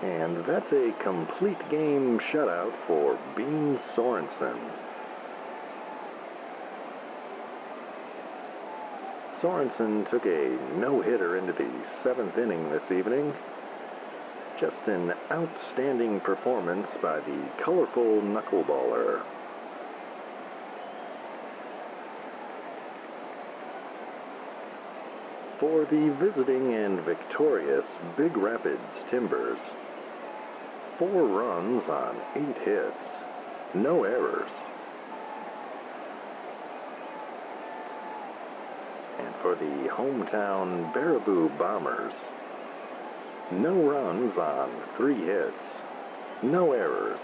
And that's a complete game shutout for Bean Sorensen. Sorensen took a no-hitter into the 7th inning this evening. Just an outstanding performance by the colorful knuckleballer. For the visiting and victorious Big Rapids Timbers, 4 runs on 8 hits, no errors. And for the hometown Baraboo Bombers, no runs on 3 hits, no errors.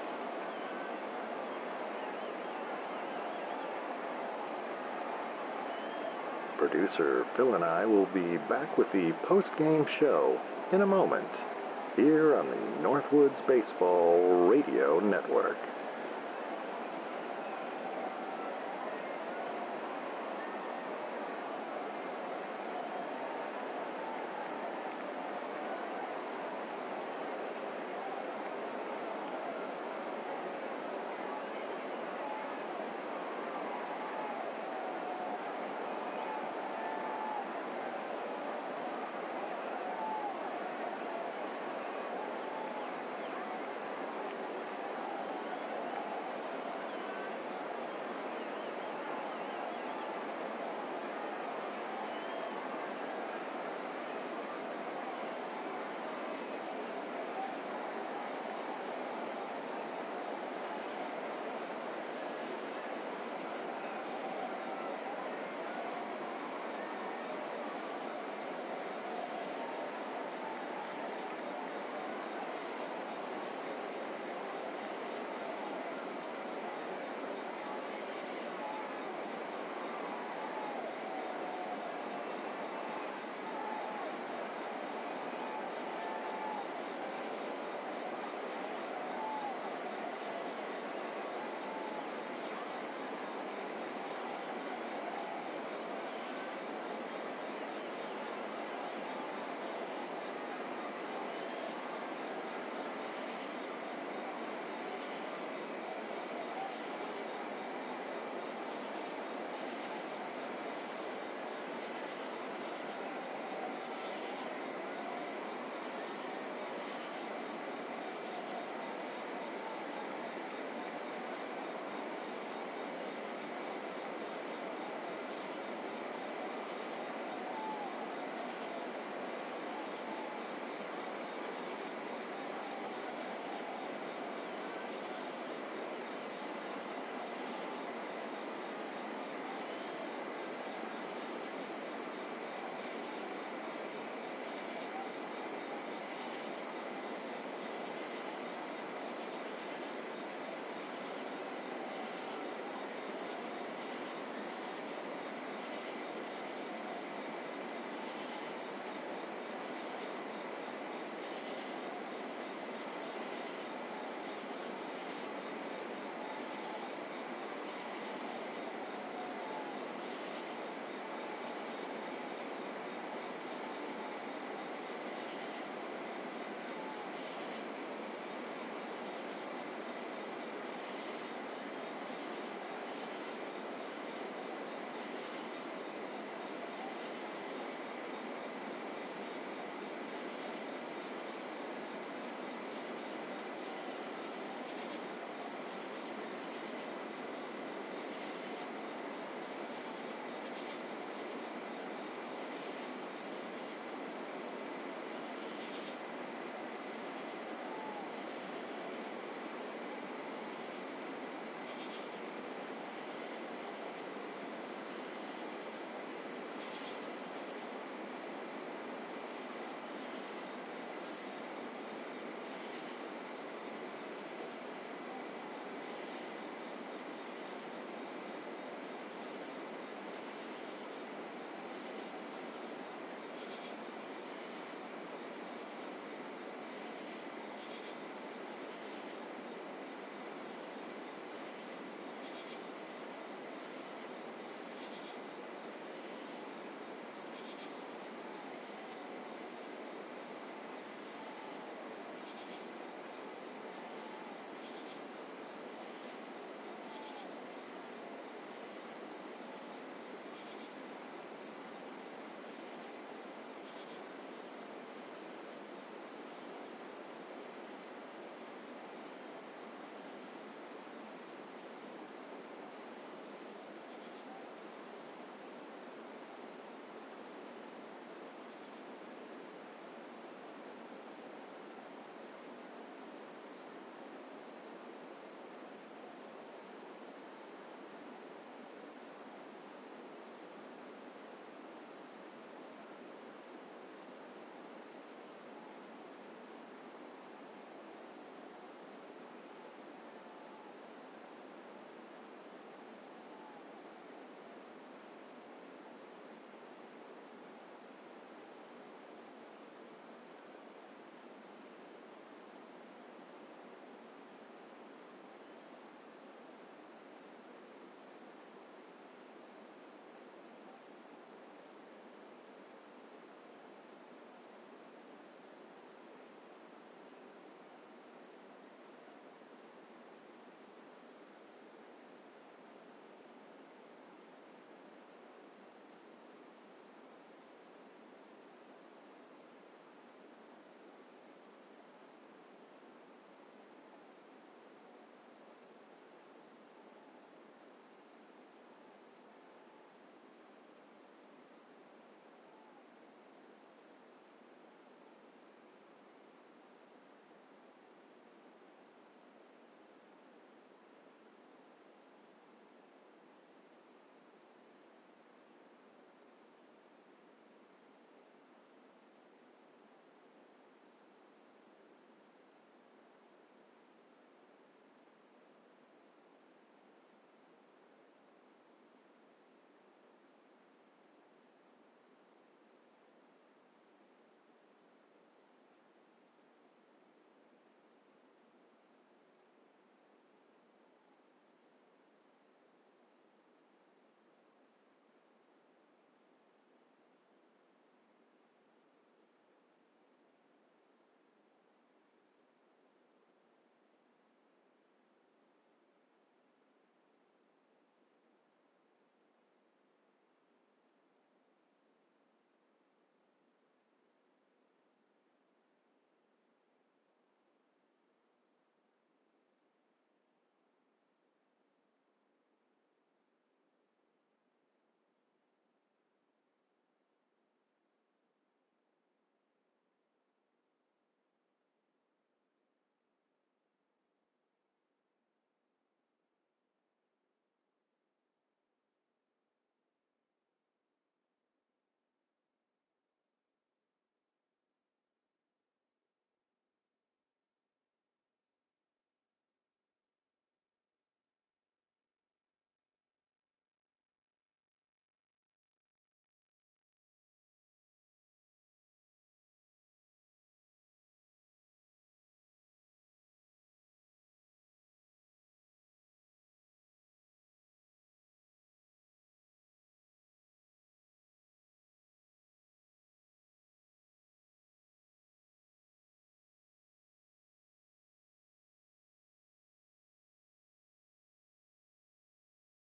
Producer Phil and I will be back with the post-game show in a moment, here on the Northwoods Baseball Radio Network.